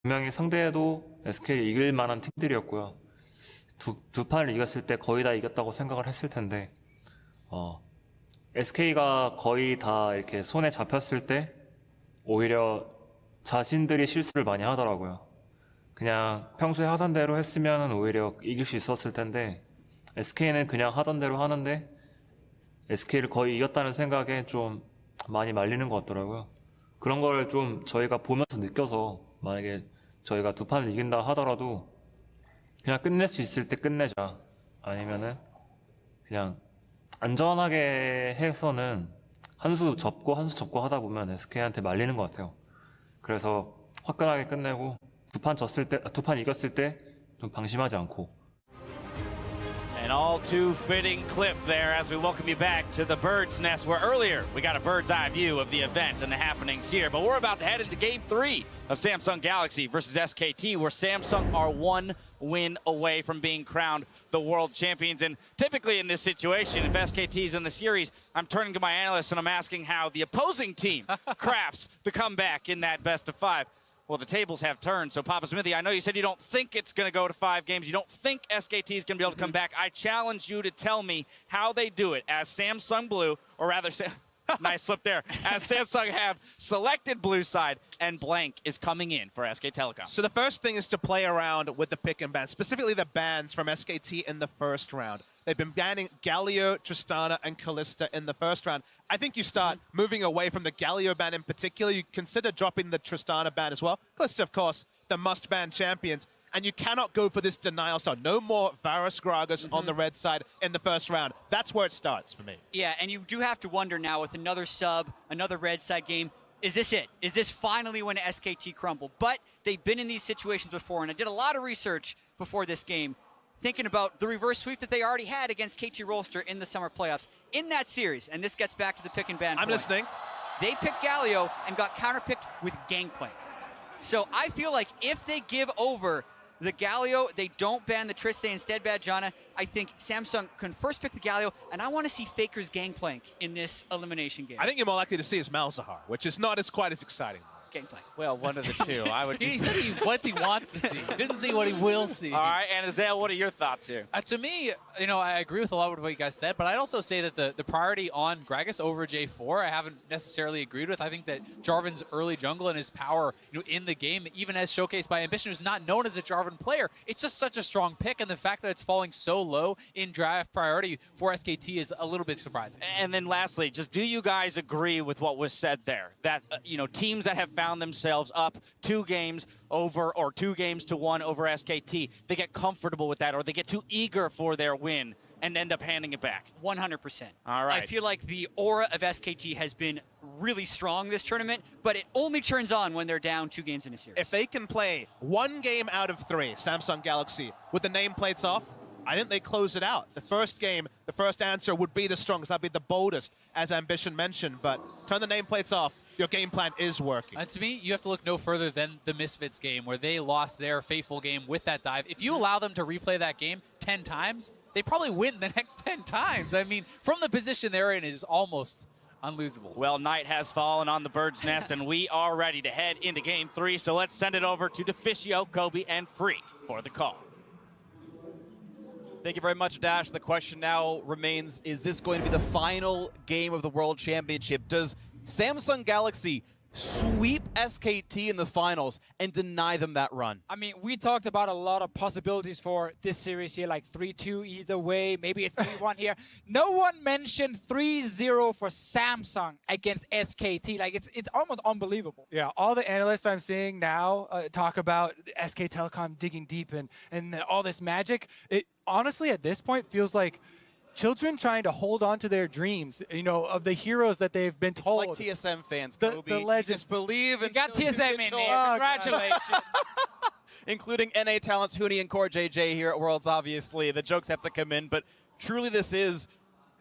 분명히 상대도 SK를 이길 만한 팀들이었고요. 두 판을 이겼을 때 거의 다 이겼다고 생각을 했을 텐데, SK가 거의 다 이렇게 손에 잡혔을 때 오히려 자신들이 실수를 많이 하더라고요. 그냥 평소에 하던 대로 했으면 오히려 이길 수 있었을 텐데, SK는 그냥 하던 대로 하는데 SK를 거의 이겼다는 생각에 좀 많이 말리는 것 같더라고요. 그런 걸 좀 저희가 보면서 느껴서, 만약에 저희가 두 판을 이긴다 하더라도 그냥 끝낼 수 있을 때 끝내자, 아니면은 그냥 안전하게 해서는 한 수 접고 한 수 접고 하다 보면 SK한테 말리는 것 같아요. 그래서 화끈하게 끝내고 두 판 이겼을 때 좀 방심하지 않고. An all too fitting clip there as we welcome you back to the Bird's Nest, where earlier we got a bird's eye view of the event and the happenings here. But we're about to head into Game 3 of Samsung Galaxy versus SKT, where Samsung are one win away from being crowned the world champions. And typically in this situation, if SKT is in the series, I'm turning to my analysts and I'm asking how the opposing team crafts the comeback in that best of 5. Well, the tables have turned. So, Papa Smithy, I know you said you don't think it's going to go to 5 games. You don't think SKT is going to be able to come back. I challenge you to tell me how they do it as Samsung Blue, or rather, nice slip there, as Samsung have selected blue side and blank is coming in for SK Telecom. So the first thing is to play around with the pick and ban, specifically the bans from SKT in the first round. They've been banning Galio, Tristana, and Kalista in the first round. I think you start moving away from the Galio ban in particular. You consider dropping the Tristana ban as well. Kalista, of course, the must-ban champions. And you cannot go for this denial style. No more Varus Gragas on the red side in the first round. That's where it starts for me. Yeah, and you do have to wonder now with another sub, another red side game, is this it? Is this finally when SKT crumble? But they've been in these situations before, and I did a lot of research before this game, thinking about the reverse sweep that they already had against KT Rolster in the summer playoffs. In that series, and this gets back to the pick and ban point, listening. They picked Galio and got counterpicked with Gangplank. So I feel like if they give over the Galio, they don't ban the Triste, instead ban Janna, I think Samsung can first pick the Galio, and I want to see Faker's Gangplank in this elimination game. I think you're more likely to see is Malzahar, which is not quite as exciting. Gangplank. Well, one of the two. I would. He said what he wants to see. Didn't see what he will see. All right, and Azale, what are your thoughts here? To me, I agree with a lot of what you guys said, but I'd also say that the priority on Gragas over J4, I haven't necessarily agreed with. I think that Jarvan's early jungle and his power, in the game, even as showcased by Ambition, who's not known as a Jarvan player, it's just such a strong pick, and the fact that it's falling so low in draft priority for SKT is a little bit surprising. And then lastly, just do you guys agree with what was said there? That, teams that have found themselves up 2 games over, or 2 games to 1 over SKT, they get comfortable with that, or they get too eager for their win and end up handing it back. 100%. All right. I feel like the aura of SKT has been really strong this tournament, but it only turns on when they're down 2 games in a series. If they can play 1 game out of 3, Samsung Galaxy, with the nameplates off, I think they close it out. The first game, the first answer would be the strongest. That'd be the boldest, as Ambition mentioned. But turn the nameplates off, your game plan is working. To me, you have to look no further than the Misfits game, where they lost their fateful game with that dive. If you allow them to replay that game 10 times, they probably win the next 10 times. I mean, from the position they're in, it is almost unlosable. Well, night has fallen on the Bird's Nest, and we are ready to head into Game 3. So let's send it over to Deficio, Kobe, and Freak for the call. Thank you very much, Dash. The question now remains, is this going to be the final game of the World Championship? Does Samsung Galaxy sweep SKT in the finals and deny them that run? I mean, we talked about a lot of possibilities for this series here, like 3-2 either way, maybe a 3-1 here. No one mentioned 3-0 for Samsung against SKT. Like, it's almost unbelievable. Yeah, all the analysts I'm seeing now talk about SK Telecom digging deep and all this magic. It honestly, at this point, feels like children trying to hold on to their dreams, of the heroes that they've been told. It's like TSM fans, the Kobe. legends. Just believe You got TSM in there. Oh, Congratulations. Including NA talents Huni and Core JJ here at Worlds, obviously. The jokes have to come in, but truly this is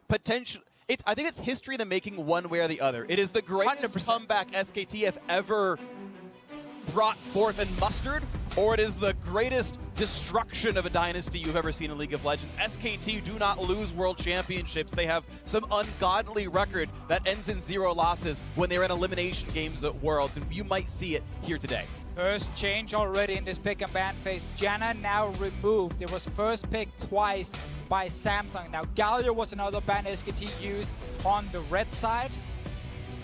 potential. I think it's history in the making one way or the other. It is the greatest 100%. comeback SKT have ever brought forth and mustered, or it is the greatest destruction of a dynasty you've ever seen in League of Legends. SKT do not lose world championships. They have some ungodly record that ends in 0 losses when they're in elimination games at Worlds, and you might see it here today. First change already in this pick and ban phase. Janna now removed. It was first picked twice by Samsung. Now Galio was another ban SKT used on the red side.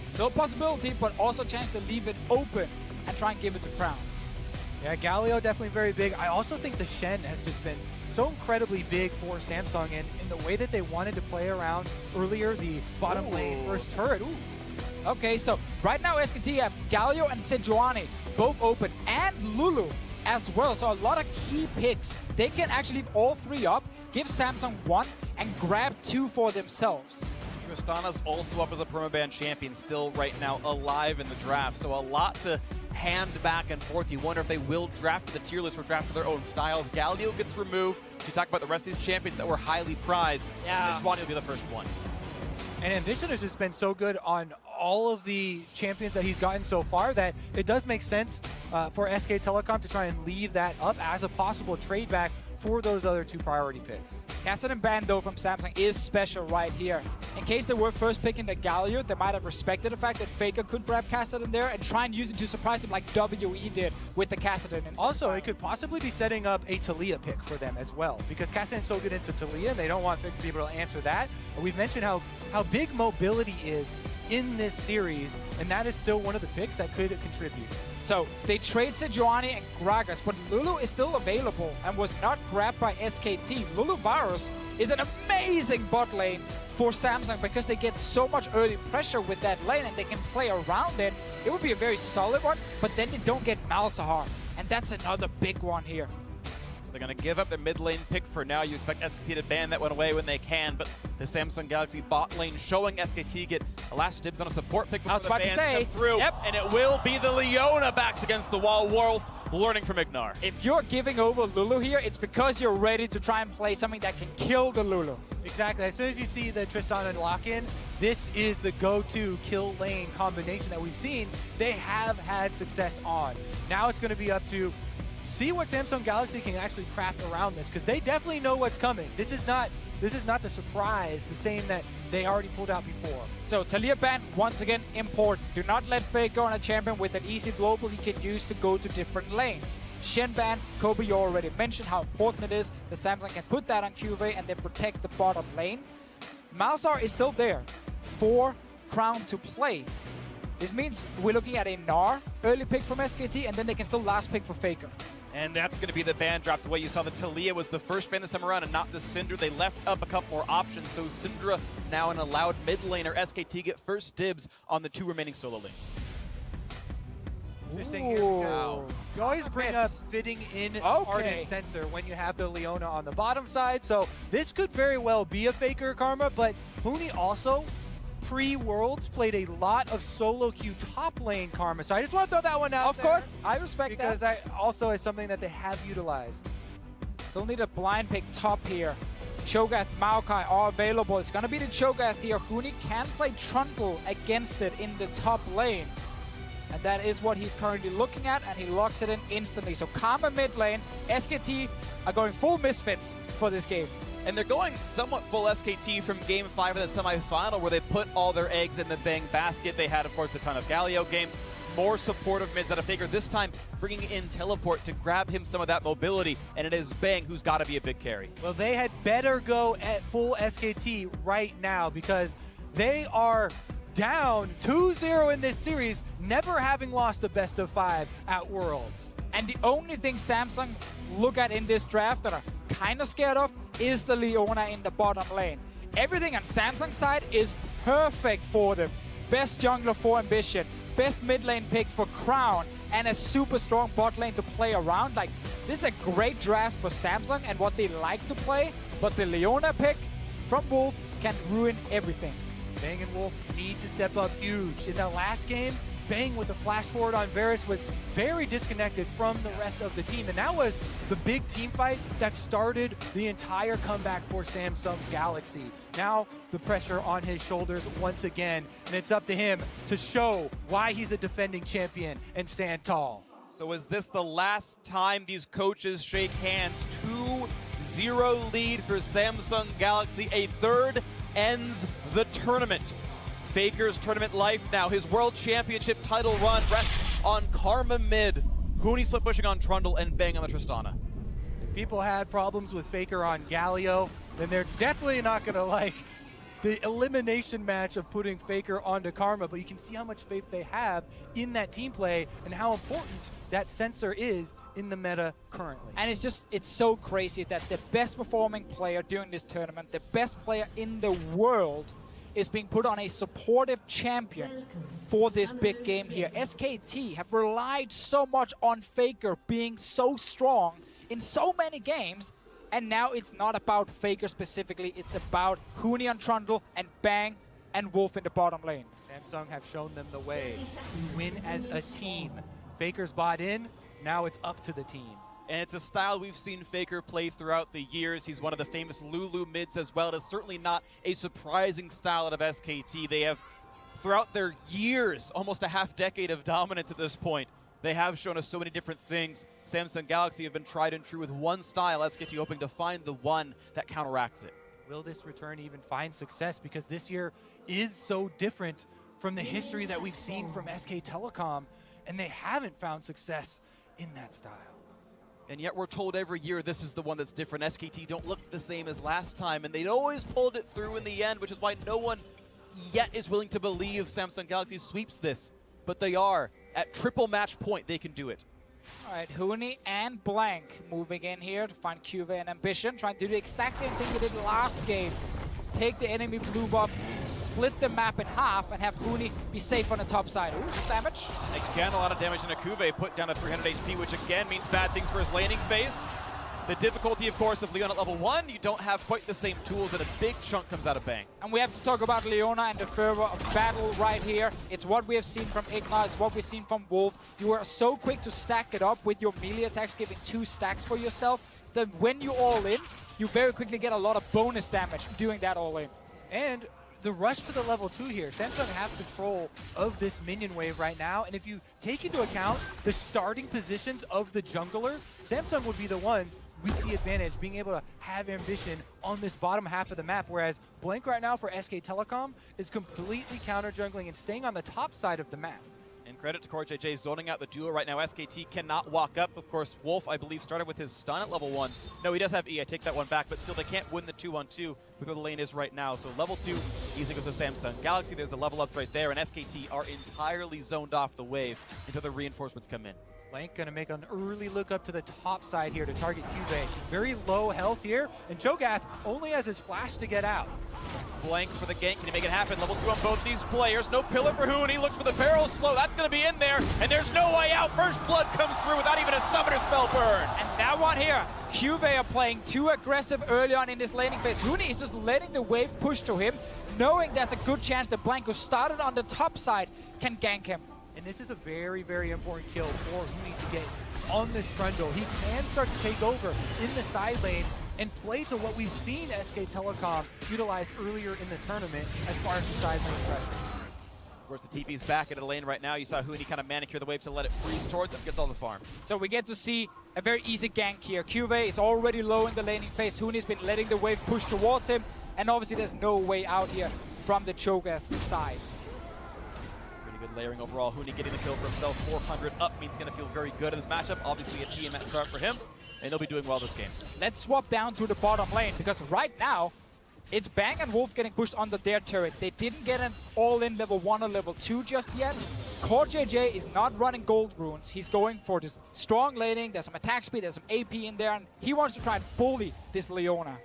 Still a possibility, but also a chance to leave it open and try and give it to Crown. Yeah, Galio definitely very big. I also think the Shen has just been so incredibly big for Samsung, and in the way that they wanted to play around earlier, the bottom lane first turret. Ooh. Okay, so right now SKT have Galio and Sejuani both open, and Lulu as well. So a lot of key picks. They can actually leave all three up, give Samsung one, and grab two for themselves. Tristana's also up as a permaban champion, still right now alive in the draft. So a lot to hand back and forth. You wonder if they will draft the tier list or draft for their own styles. Galio gets removed. So you talk about the rest of these champions that were highly prized. Yeah. Sejuani will be the first one. And Ambition has just been so good on all of the champions that he's gotten so far that it does make sense for SK Telecom to try and leave that up as a possible trade back for those other two priority picks. Kassadin ban though from Samsung is special right here. In case they were first picking the Galio, they might have respected the fact that Faker could grab Kassadin there and try and use it to surprise him like WE did with the Kassadin. Also, it could possibly be setting up a Taliyah pick for them as well, because Kassadin's so good into Taliyah and they don't want Faker to be able to answer that. We've mentioned how big mobility is in this series, and that is still one of the picks that could contribute. So they trade Sejuani and Gragas, but Lulu is still available and was not grabbed by SKT. Lulu Varus is an amazing bot lane for Samsung because they get so much early pressure with that lane and they can play around it. It would be a very solid one, but then they don't get Malzahar, and that's another big one here. They're going to give up their mid lane pick for now. You expect SKT to ban that one away when they can, but the Samsung Galaxy bot lane showing SKT get a last dibs on a support pick before I was the about to bans say, come through. yep. And it will be the Leona backs against the wall. Wolf learning from Ignar. If you're giving over Lulu here, it's because you're ready to try and play something that can kill the Lulu. Exactly. As soon as you see the Tristana lock-in, this is the go-to kill lane combination that we've seen. They have had success on. Now it's going to be up to see what Samsung Galaxy can actually craft around this, because they definitely know what's coming. This is not the surprise, the same that they already pulled out before. So Taliyah ban, once again, important. Do not let Fake go on a champion with an easy global he can use to go to different lanes. Shen ban, Kobe, you already mentioned how important it is that Samsung can put that on QV and then protect the bottom lane. Malzahar is still there for Crown to play. This means we're looking at a Gnar early pick from SKT, and then they can still last pick for Faker. And that's going to be the ban dropped away. You saw that Taliyah was the first ban this time around and not the Syndra. They left up a couple more options, so Syndra now an allowed mid laner. SKT get first dibs on the two remaining solo lanes. Interesting here. You always bring up fitting in Ardent Sensor when you have the Leona on the bottom side, so this could very well be a Faker karma, but Huni also pre-Worlds played a lot of solo queue top lane karma, so I just want to throw that one out Of course, I respect because that. that also is something that they have utilized. Still need a blind pick top here. Cho'Gath, Maokai are available. It's going to be the Cho'Gath here. Huni can play Trundle against it in the top lane. And that is what he's currently looking at, and he locks it in instantly. So Karma mid lane, SKT are going full Misfits for this game. And they're going somewhat full SKT from Game 5 of the semifinal, where they put all their eggs in the Bang basket. They had, of course, a ton of Galio games. More supportive mids out of Faker, this time bringing in Teleport to grab him some of that mobility, and it is Bang who's got to be a big carry. Well, they had better go at full SKT right now, because they are down 2-0 in this series, never having lost a best of 5 at Worlds. And the only thing Samsung look at in this draft that are kind of scared of is the Leona in the bottom lane. Everything on Samsung's side is perfect for them. Best jungler for Ambition, best mid lane pick for Crown, and a super strong bot lane to play around. Like, this is a great draft for Samsung and what they like to play, but the Leona pick from Wolf can ruin everything. Bang and Wolf need to step up huge. In that last game, Bang with the flash forward on Varus was very disconnected from the rest of the team, and that was the big team fight that started the entire comeback for Samsung Galaxy. Now the pressure on his shoulders once again, and it's up to him to show why he's a defending champion and stand tall. So is this the last time these coaches shake hands? 2-0 lead for Samsung Galaxy. A third ends the tournament. Faker's tournament life now. His World Championship title run rests on Karma mid. Huni split pushing on Trundle and Bang on the Tristana. If people had problems with Faker on Galio, then they're definitely not going to like the elimination match of putting Faker onto Karma, but you can see how much faith they have in that team play and how important that sensor is in the meta currently. And it's so crazy that the best performing player during this tournament, the best player in the world, is being put on a supportive champion for this big game here. SKT have relied so much on Faker being so strong in so many games, and now it's not about Faker specifically, it's about Huni on Trundle and Bang and Wolf in the bottom lane. Samsung have shown them the way to win as a team. Faker's bought in, now it's up to the team. And it's a style we've seen Faker play throughout the years. He's one of the famous Lulu mids as well. It is certainly not a surprising style out of SKT. They have, throughout their years, almost a half-decade of dominance at this point, they have shown us so many different things. Samsung Galaxy have been tried and true with one style. SKT hoping to find the one that counteracts it. Will this return even find success? Because this year is so different from the history that we've seen from SK Telecom, and they haven't found success in that style. And yet we're told every year this is the one that's different. SKT don't look the same as last time, and they'd always pulled it through in the end, which is why no one yet is willing to believe Samsung Galaxy sweeps this. But they are. At triple match point, they can do it. All right, Huni and Blank moving in here to find QV and Ambition, trying to do the exact same thing they did last game. Take the enemy blue buff, split the map in half, and have Huni be safe on the top side. Ooh, some damage. Again, a lot of damage in Akuve, put down to 300 HP, which again means bad things for his laning phase. The difficulty, of course, of Leon at level 1, you don't have quite the same tools, and a big chunk comes out of Bang. And we have to talk about Leona and the fervor of battle right here. It's what we have seen from Igna, it's what we've seen from Wolf. You are so quick to stack it up with your melee attacks, giving 2 stacks for yourself, that when you all in, you very quickly get a lot of bonus damage doing that all in. And the rush to the level 2 here, Samsung have control of this minion wave right now, and if you take into account the starting positions of the jungler, Samsung would be the ones with the advantage, being able to have Ambition on this bottom half of the map, whereas Blank right now for SK Telecom is completely counter-jungling and staying on the top side of the map. And credit to Core JJ zoning out the duo right now. SKT cannot walk up. Of course, Wolf, I believe, started with his stun at level 1. No, he does have E. I take that one back, but still they can't win the 2-on-2 with where the lane is right now. So level 2 easy goes to Samsung Galaxy. There's a level up right there, and SKT are entirely zoned off the wave until the reinforcements come in. Blank gonna make an early look up to the top side here to target QV. Very low health here, and Cho'Gath only has his flash to get out. Blank for the gank. Can he make it happen? Level 2 on both these players. No pillar for Huni. Looks for the barrel slow. That's going to be in there. And there's no way out. First blood comes through without even a summoner spell burn. And that one here, QV are playing too aggressive early on in this laning phase. Huni is just letting the wave push to him, knowing there's a good chance that Blank, who started on the top side, can gank him. And this is a very, very important kill for Huni to get on this Trundle. He can start to take over in the side lane and play to what we've seen SK Telecom utilize earlier in the tournament as far as the side lane pressure. Of course, the TP's back into the lane right now. You saw Huni kind of manicure the wave to let it freeze towards him. Gets all the farm. So we get to see a very easy gank here. QV is already low in the laning phase. Huni's been letting the wave push towards him, and obviously there's no way out here from the Cho'Gath side. Pretty good layering overall. Huni getting the kill for himself. 400 up means he's going to feel very good in this matchup. Obviously a TM at start for him, and they'll be doing well this game. Let's swap down to the bottom lane, because right now, it's Bang and Wolf getting pushed under their turret. They didn't get an all-in level 1 or level 2 just yet. Core JJ is not running gold runes. He's going for this strong laning. There's some attack speed, there's some AP in there, and he wants to try and bully this Leona.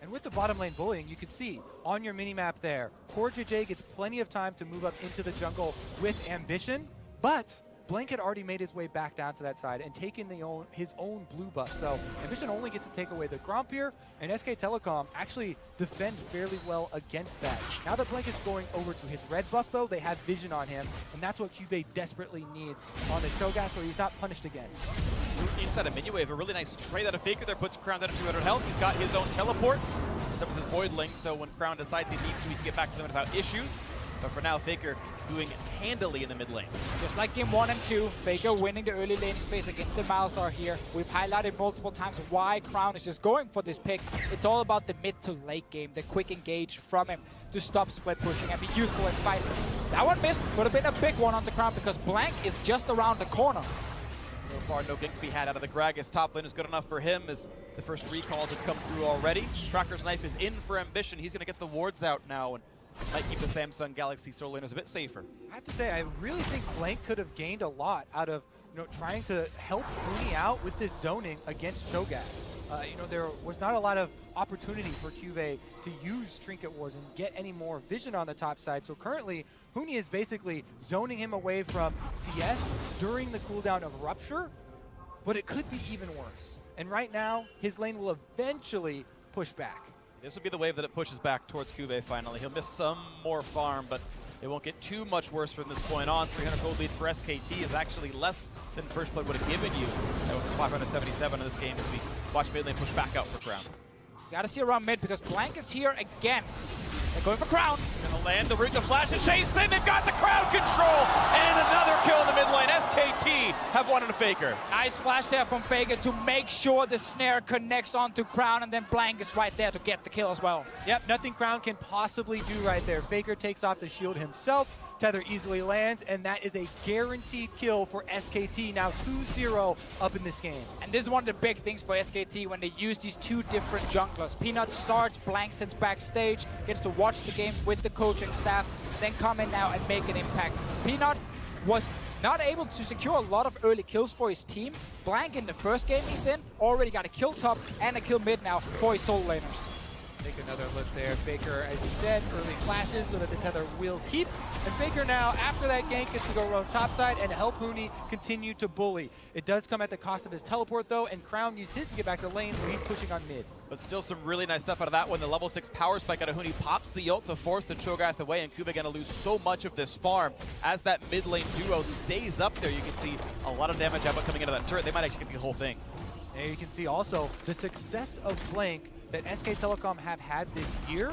And with the bottom lane bullying, you can see on your minimap there, Core JJ gets plenty of time to move up into the jungle with Ambition, but Blank had already made his way back down to that side and taken his own blue buff. So Ambition only gets to take away the Gromp here, and SK Telecom actually defends fairly well against that. Now that Blank is going over to his red buff though, they have vision on him, and that's what QV desperately needs on the Cho'Gath so he's not punished again. Inside a minion wave, a really nice trade out of Faker there, puts Crown down at 200 health. He's got his own teleport. Except with his Voidling, so when Crown decides he needs to, he can get back to them without issues. But for now, Faker doing handily in the mid lane. Just like game 1 and 2, Faker winning the early laning phase against the Malzahar here. We've highlighted multiple times why Crown is just going for this pick. It's all about the mid to late game, the quick engage from him to stop split pushing and be useful in fights. That one missed, would have been a big one on the Crown because Blank is just around the corner. So far, no gank to be had out of the Gragas. Top lane is good enough for him as the first recalls have come through already. Tracker's Knife is in for Ambition. He's going to get the wards out now and might keep the Samsung Galaxy solo laners a bit safer. I have to say, I really think Blank could have gained a lot out of trying to help Huni out with this zoning against Cho'Gath. There was not a lot of opportunity for Cuvée to use Trinket Wards and get any more vision on the top side. So currently, Huni is basically zoning him away from CS during the cooldown of Rupture, but it could be even worse. And right now, his lane will eventually push back. This will be the wave that it pushes back towards Cuvée finally. He'll miss some more farm, but it won't get too much worse from this point on. 300 gold lead for SKT is actually less than First Blood would have given you. That was 577 in this game as we watch mid lane push back out for Crown. Gotta see around mid because Blank is here again. They're going for Crown. Gonna land the root to flash and chase in. They've got the crowd control and another kill in the mid lane. SKT have one in a Faker. Nice flash there from Faker to make sure the snare connects onto Crown, and then Blank is right there to get the kill as well. Yep, nothing Crown can possibly do right there. Faker takes off the shield himself. Tether easily lands, and that is a guaranteed kill for SKT. Now 2-0 up in this game. And this is one of the big things for SKT when they use these two different junglers. Peanut starts, Blank sits backstage, gets to watch the game with the coaching staff, then come in now and make an impact. Peanut was not able to secure a lot of early kills for his team. Blank in the first game he's in already got a kill top and a kill mid now for his solo laners. Take another look there. Faker, as you said, early flashes so that the Tether will keep. And Faker now, after that gank, gets to go around topside and help Huni continue to bully. It does come at the cost of his teleport, though, and Crown used his to get back to lane, so he's pushing on mid. But still some really nice stuff out of that one. The level 6 power spike out of Huni pops the ult to force the Cho'Gath away, and Cuvée gonna lose so much of this farm. As that mid lane duo stays up there, you can see a lot of damage output coming into that turret. They might actually get the whole thing. There you can see also the success of Blank that SK Telecom have had this year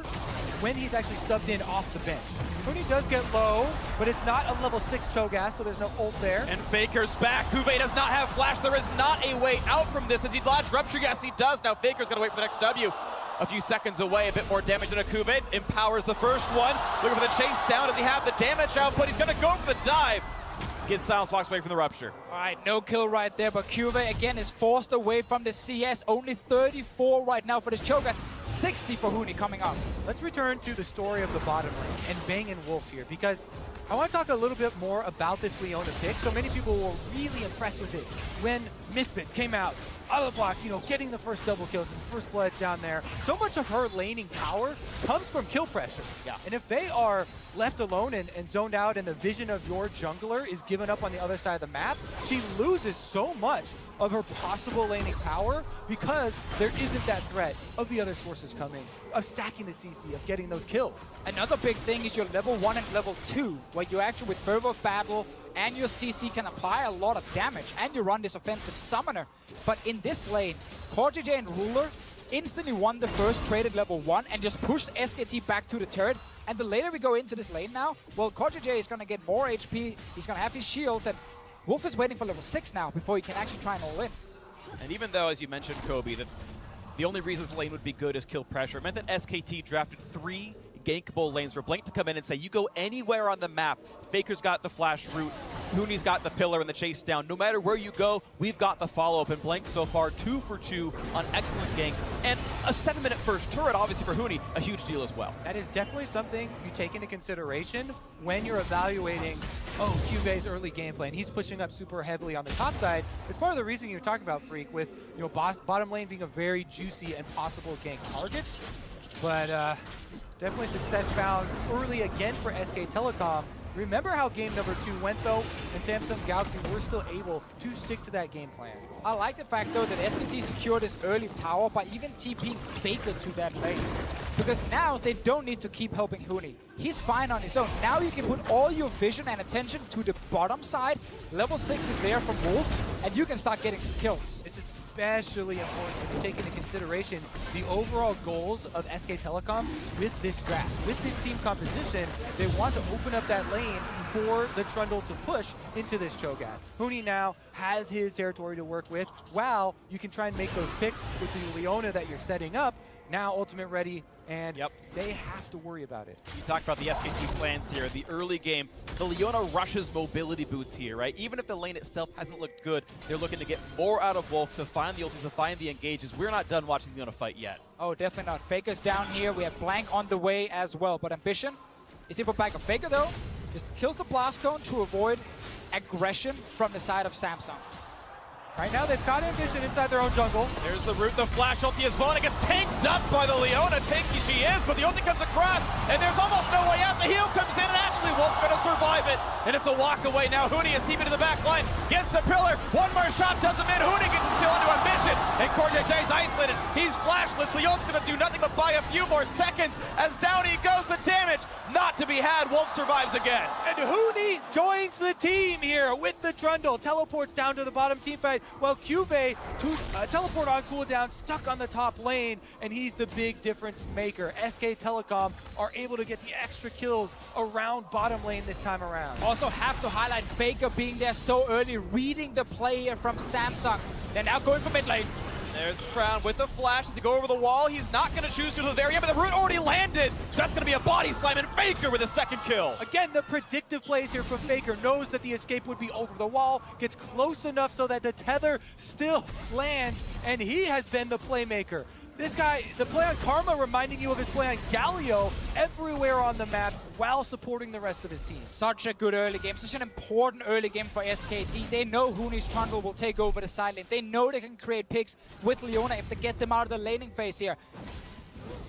when he's actually subbed in off the bench. Huni does get low, but it's not a level 6 Cho'Gath, so there's no ult there. And Faker's back. Cuvée does not have flash. There is not a way out from this. As he dodge Rupture, yes he does. Now Faker's gonna wait for the next W. A few seconds away, a bit more damage than a Cuvée. Empowers the first one. Looking for the chase down. Does he have the damage output? He's gonna go for the dive. Gets Silence walks away from the Rupture. All right, no kill right there, but Cuvée again is forced away from the CS. Only 34 right now for this Cho'Gath, 60 for Huni coming up. Let's return to the story of the bottom lane and Bang and Wolf here, because I want to talk a little bit more about this Leona pick. So many people were really impressed with it when Misfits came out of the block, getting the first double kills and first blood down there. So much of her laning power comes from kill pressure. Yeah. And if they are left alone and zoned out and the vision of your jungler is given up on the other side of the map, she loses so much of her possible laning power because there isn't that threat of the other sources coming, of stacking the CC, of getting those kills. Another big thing is your level 1 and level 2, where you actually with Fervor of Battle and your CC can apply a lot of damage, and you run this offensive summoner. But in this lane, CoreJJ and Ruler instantly won the first trade at level 1 and just pushed SKT back to the turret. And the later we go into this lane now, well, CoreJJ is going to get more HP, he's going to have his shields, and Wolf is waiting for level 6 now before he can actually try and all in. And even though, as you mentioned, Kobe, that the only reason the lane would be good is kill pressure, it meant that SKT drafted 3 gankable lanes for Blank to come in and say, you go anywhere on the map. Faker's got the flash route, Huni's got the pillar and the chase down. No matter where you go, we've got the follow-up. And Blank so far 2 for 2 on excellent ganks. And a 7-minute first turret, obviously for Huni, a huge deal as well. That is definitely something you take into consideration when you're evaluating, Cuvé's early gameplay. And he's pushing up super heavily on the top side. It's part of the reason you're talking about, Freak, with bottom lane being a very juicy and possible gank target. But definitely success found early again for SK Telecom. Remember how game number 2 went, though, and Samsung Galaxy were still able to stick to that game plan. I like the fact, though, that SKT secured this early tower by even TPing Faker to that lane. Because now they don't need to keep helping Huni. He's fine on his own. Now you can put all your vision and attention to the bottom side. Level 6 is there from Wolf, and you can start getting some kills. It's especially important when you take into consideration the overall goals of SK Telecom with this draft. With this team composition, they want to open up that lane for the Trundle to push into this Cho'Gath. Huni now has his territory to work with, while you can try and make those picks with the Leona that you're setting up. Now Ultimate Ready and they have to worry about it. You talked about the SKT plans here. The early game, the Leona rushes mobility boots here, right? Even if the lane itself hasn't looked good, they're looking to get more out of Wolf to find the ultimates, to find the engages. We're not done watching Leona fight yet. Oh, definitely not. Faker's down here. We have Blank on the way as well. But Ambition is able to back up. Faker, though, just kills the Blast Cone to avoid aggression from the side of Samsung. Right now, they've got Ambition inside their own jungle. There's the root, the flash ulti as well, and it gets tanked up by the Leona. Tanky she is, but the ulti comes across, and there's almost no way out. The heal comes in, and actually Wolf's going to survive it. And it's a walk away now. Huni is teaming to the back line, gets the pillar. One more shot does him in. Huni gets the kill into Ambition, and Cortej's isolated. He's flashless. Leon's going to do nothing but buy a few more seconds as down he goes. The damage not to be had. Wolf survives again. And Huni joins the team here with the Trundle. Teleports down to the bottom team fight, while Cube teleport on cooldown, stuck on the top lane, and he's the big difference maker. SK Telecom are able to get the extra kills around bottom lane this time around. Also have to highlight Faker being there so early, reading the play here from Samsung. They're now going for mid lane. There's Crown with the flash to go over the wall. He's not going to choose to the very end, but the root already landed. So that's going to be a body slam, and Faker with a second kill. Again, the predictive plays here from Faker, knows that the escape would be over the wall, gets close enough so that the tether still lands, and he has been the playmaker. This guy, the play on Karma reminding you of his play on Galio everywhere on the map while supporting the rest of his team. Such a good early game, such an important early game for SKT. They know Huni's Trundle will take over the side lane. They know they can create picks with Leona if they get them out of the laning phase here.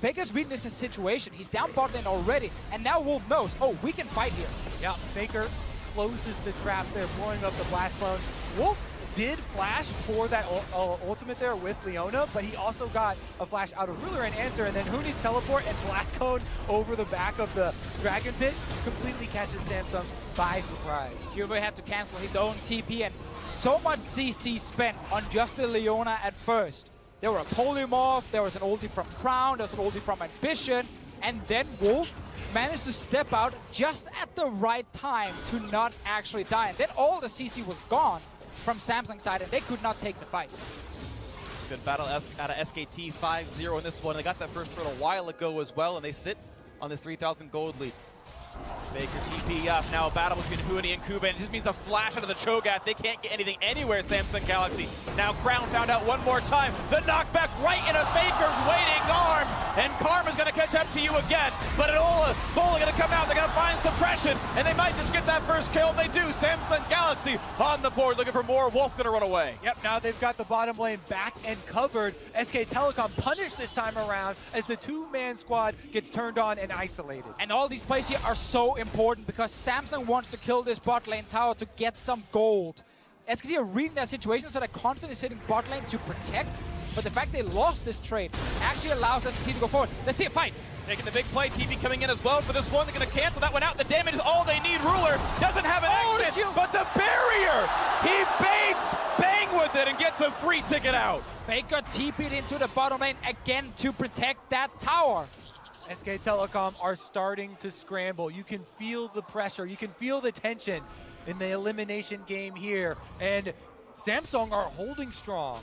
Faker's reading this situation. He's down bot lane already, and now Wolf knows, oh, we can fight here. Yeah, Faker closes the trap there, blowing up the blast clone. Wolf did flash for that ultimate there with Leona, but he also got a flash out of Ruler and answer, and then Huni's teleport and blast cone over the back of the Dragon Pit completely catches Samsung by surprise. Juve had to cancel his own TP, and so much CC spent on just the Leona at first. There were a polymorph, there was an ulti from Crown, there was an ulti from Ambition, and then Wolf managed to step out just at the right time to not actually die. And then all the CC was gone from Samsung's side, and they could not take the fight. Good battle out of SKT 5-0 in this one. They got that first turn a while ago as well, and they sit on this 3,000 gold lead. Baker TP up. Now a battle between Huni and Kuba, and it just means a flash out of the Cho'Gath. They can't get anything anywhere, Samsung Galaxy. Now Crown found out one more time. The knockback right into Faker's waiting arms, and Karma's going to catch up to you again. But Bola going to come out. They're going to find suppression, and they might just get that first kill. They do. Samsung Galaxy on the board looking for more. Wolf going to run away. Yep, now they've got the bottom lane back and covered. SK Telecom punished this time around as the two-man squad gets turned on and isolated. And all these plays here are so important because Samsung wants to kill this bot lane tower to get some gold. SKT are reading their situation, so they're constantly sitting bot lane to protect. But the fact they lost this trade actually allows SKT to go forward. Let's see a fight. Making the big play, TV coming in as well for this one. They're going to cancel that one out. The damage is all they need. Ruler doesn't have an exit, but the barrier, he baits, bang with it, and gets a free ticket out. Faker TP'd into the bottom lane again to protect that tower. SK Telecom are starting to scramble. You can feel the pressure. You can feel the tension in the elimination game here. And Samsung are holding strong.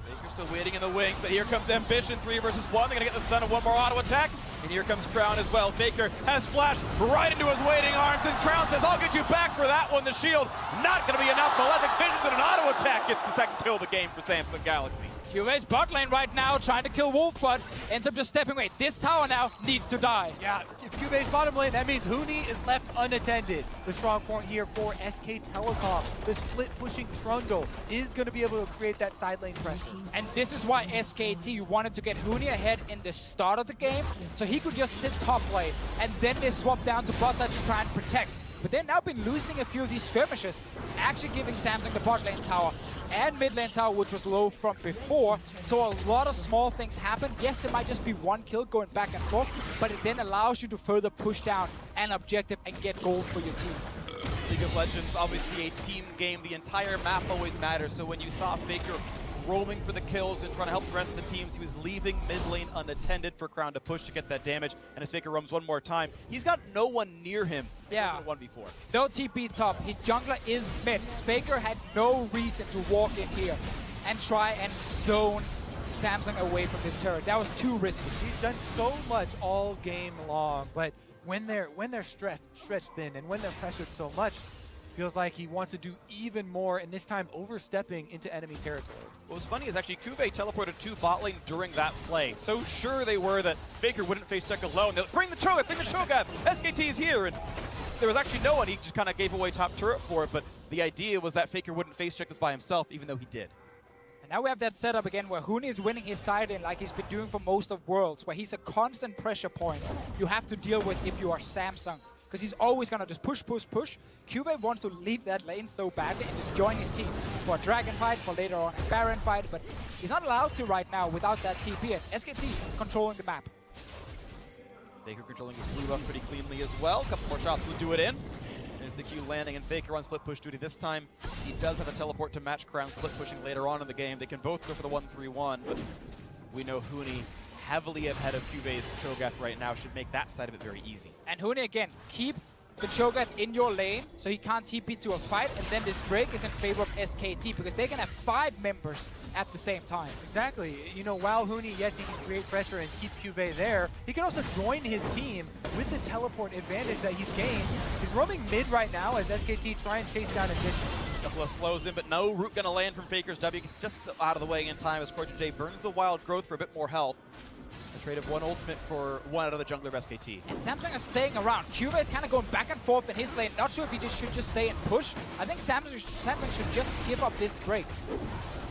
Baker's still waiting in the wings, but here comes Ambition, 3 versus 1. They're going to get the stun of one more auto attack. And here comes Crown as well. Faker has flashed right into his waiting arms, and Crown says, I'll get you back for that one. The shield not going to be enough. Malefic Visions and an auto attack gets the second kill of the game for Samsung Galaxy. QA's bot lane right now trying to kill Wolf, but ends up just stepping away. This tower now needs to die. Yeah, if QB's bottom lane, that means Huni is left unattended. The strong point here for SK Telecom. The split pushing Trundle is going to be able to create that side lane pressure. And this is why SKT wanted to get Huni ahead in the start of the game, so he could just sit top lane, and then they swap down to bot side to try and protect. But they've now been losing a few of these skirmishes, actually giving Samsung the bot lane tower and mid lane tower, which was low from before. So a lot of small things happen. Yes, it might just be one kill going back and forth, but it then allows you to further push down an objective and get gold for your team. League of Legends, obviously a team game. The entire map always matters. So when you saw Faker roaming for the kills and trying to help the rest of the teams, he was leaving mid lane unattended for Crown to push to get that damage. And as Faker roams one more time, he's got no one near him. Yeah. 1v4. No TP top. His jungler is mid. Faker had no reason to walk in here and try and zone Samsung away from this turret. That was too risky. He's done so much all game long, but when they're stretched thin, and when they're pressured so much, feels like he wants to do even more, and this time overstepping into enemy territory. What was funny is actually Cuvée teleported to bot lane during that play. So sure they were that Faker wouldn't face check alone. They're like, bring the Cho'Gath, SKT's here, and there was actually no one. He just kind of gave away top turret for it, but the idea was that Faker wouldn't face check this by himself, even though he did. And now we have that setup again where Huni is winning his side in like he's been doing for most of Worlds, where he's a constant pressure point you have to deal with if you are Samsung. Because he's always going to just push. Cuvée wants to leave that lane so badly and just join his team for a Dragon fight, for later on a Baron fight, but he's not allowed to right now without that TP, and SKT controlling the map. Faker controlling his blue buff pretty cleanly as well. A couple more shots will do it in. There's the Q landing, and Faker on split push duty this time. He does have a teleport to match Crown, split pushing later on in the game. They can both go for the 1-3-1, but we know Huni heavily ahead of Cuvé's Cho'Gath right now should make that side of it very easy. And Huni again, keep the Cho'Gath in your lane so he can't TP to a fight, and then this Drake is in favor of SKT because they can have 5 members at the same time. Exactly. You know, while Huni, yes, he can create pressure and keep Cuvée there, he can also join his team with the teleport advantage that he's gained. He's roaming mid right now as SKT try and chase down Ambition. Couple of slows in, but no root gonna land from Faker's W. Gets just out of the way in time as Cortez J burns the wild growth for a bit more health. A trade of 1 ultimate for 1 out of the jungler of SKT. And Samsung is staying around. Cuvée is kind of going back and forth in his lane. Not sure if he should just stay and push. I think Samsung should just give up this Drake.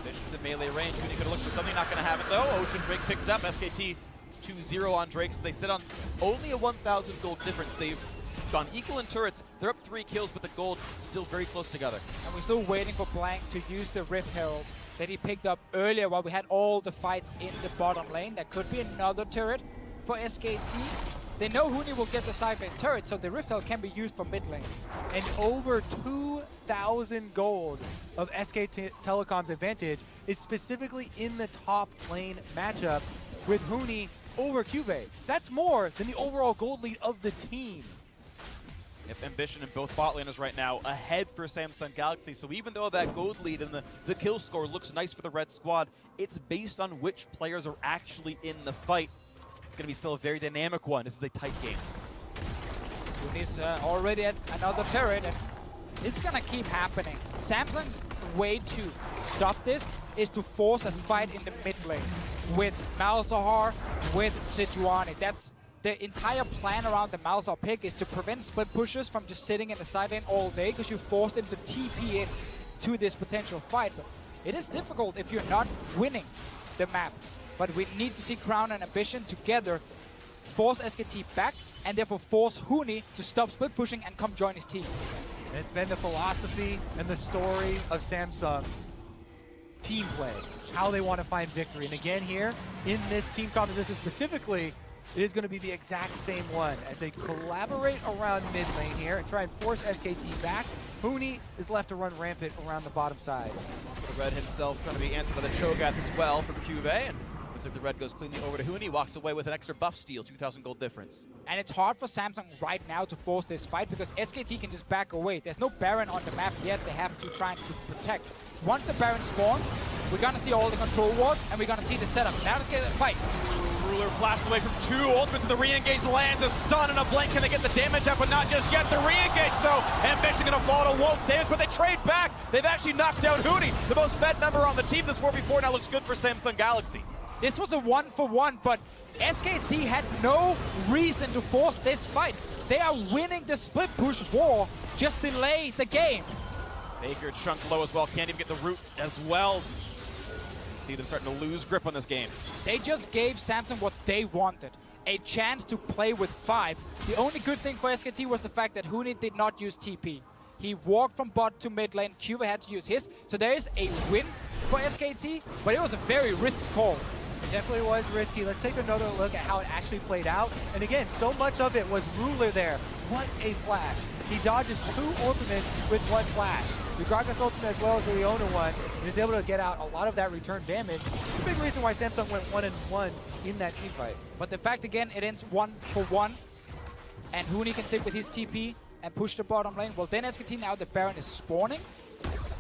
Vision's in melee range. Huni could have looked for something, not gonna have it though. Ocean Drake picked up. SKT 2-0 on Drake, so they sit on only a 1,000 gold difference. They've gone equal in turrets. They're up 3 kills, but the gold still very close together. And we're still waiting for Blank to use the Rift Herald that he picked up earlier while we had all the fights in the bottom lane. That could be another turret for SKT. They know Huni will get the side lane turret, so the Rift Herald can be used for mid lane. And over 2,000 gold of SK Telecom's advantage is specifically in the top lane matchup with Huni over Cuvée. That's more than the overall gold lead of the team. Yep, Ambition and both bot laners right now ahead for Samsung Galaxy. So even though that gold lead and the kill score looks nice for the red squad, it's based on which players are actually in the fight. It's going to be still a very dynamic one. This is a tight game. Huni's already at another turret, and this is gonna keep happening. Samsung's way to stop this is to force a fight in the mid lane with Malzahar, with Sejuani. That's the entire plan around the Malzahar pick, is to prevent split pushers from just sitting in the side lane all day because you force them to TP in to this potential fight. But it is difficult if you're not winning the map. But we need to see Crown and Ambition together force SKT back and therefore force Huni to stop split pushing and come join his team. And it's been the philosophy and the story of Samsung. Team play, how they want to find victory. And again here, in this team composition specifically, it is going to be the exact same one as they collaborate around mid lane here and try and force SKT back. Huni is left to run rampant around the bottom side. The Red himself trying to be answered by the Cho'Gath as well from Cuvée. And looks like the Red goes cleanly over to Huni, walks away with an extra buff steal, 2,000 gold difference. And it's hard for Samsung right now to force this fight because SKT can just back away. There's no Baron on the map yet. They have to try to protect. Once the Baron spawns, we're going to see all the control wards and we're going to see the setup. Now let's get a fight. Ruler flashed away from 2 ultimates, and the re-engage lands a stun and a blink. Can they get the damage up? But not just yet. The re-engage though. Ambition gonna fall to Wolf's damage, but they trade back. They've actually knocked down Huni. The most fed member on the team. This 4v4 now looks good for Samsung Galaxy. This was a 1-for-1, but SKT had no reason to force this fight. They are winning the split push war. Just delay the game. Baker chunk low as well. Can't even get the root as well. See them starting to lose grip on this game. They just gave Samsung what they wanted. A chance to play with 5. The only good thing for SKT was the fact that Huni did not use TP. He walked from bot to mid lane. Cuvée had to use his. So there is a win for SKT, but it was a very risky call. It definitely was risky. Let's take another look at how it actually played out. And again, so much of it was Ruler there. What a flash. He dodges 2 ultimates with 1 flash. The Gragas ultimate as well as the Leona one, and is able to get out a lot of that return damage. It's a big reason why Samsung went 1-1 in that team fight. But the fact again, it ends 1-for-1, and Huni can sit with his TP and push the bottom lane. Well, then SKT now the Baron is spawning.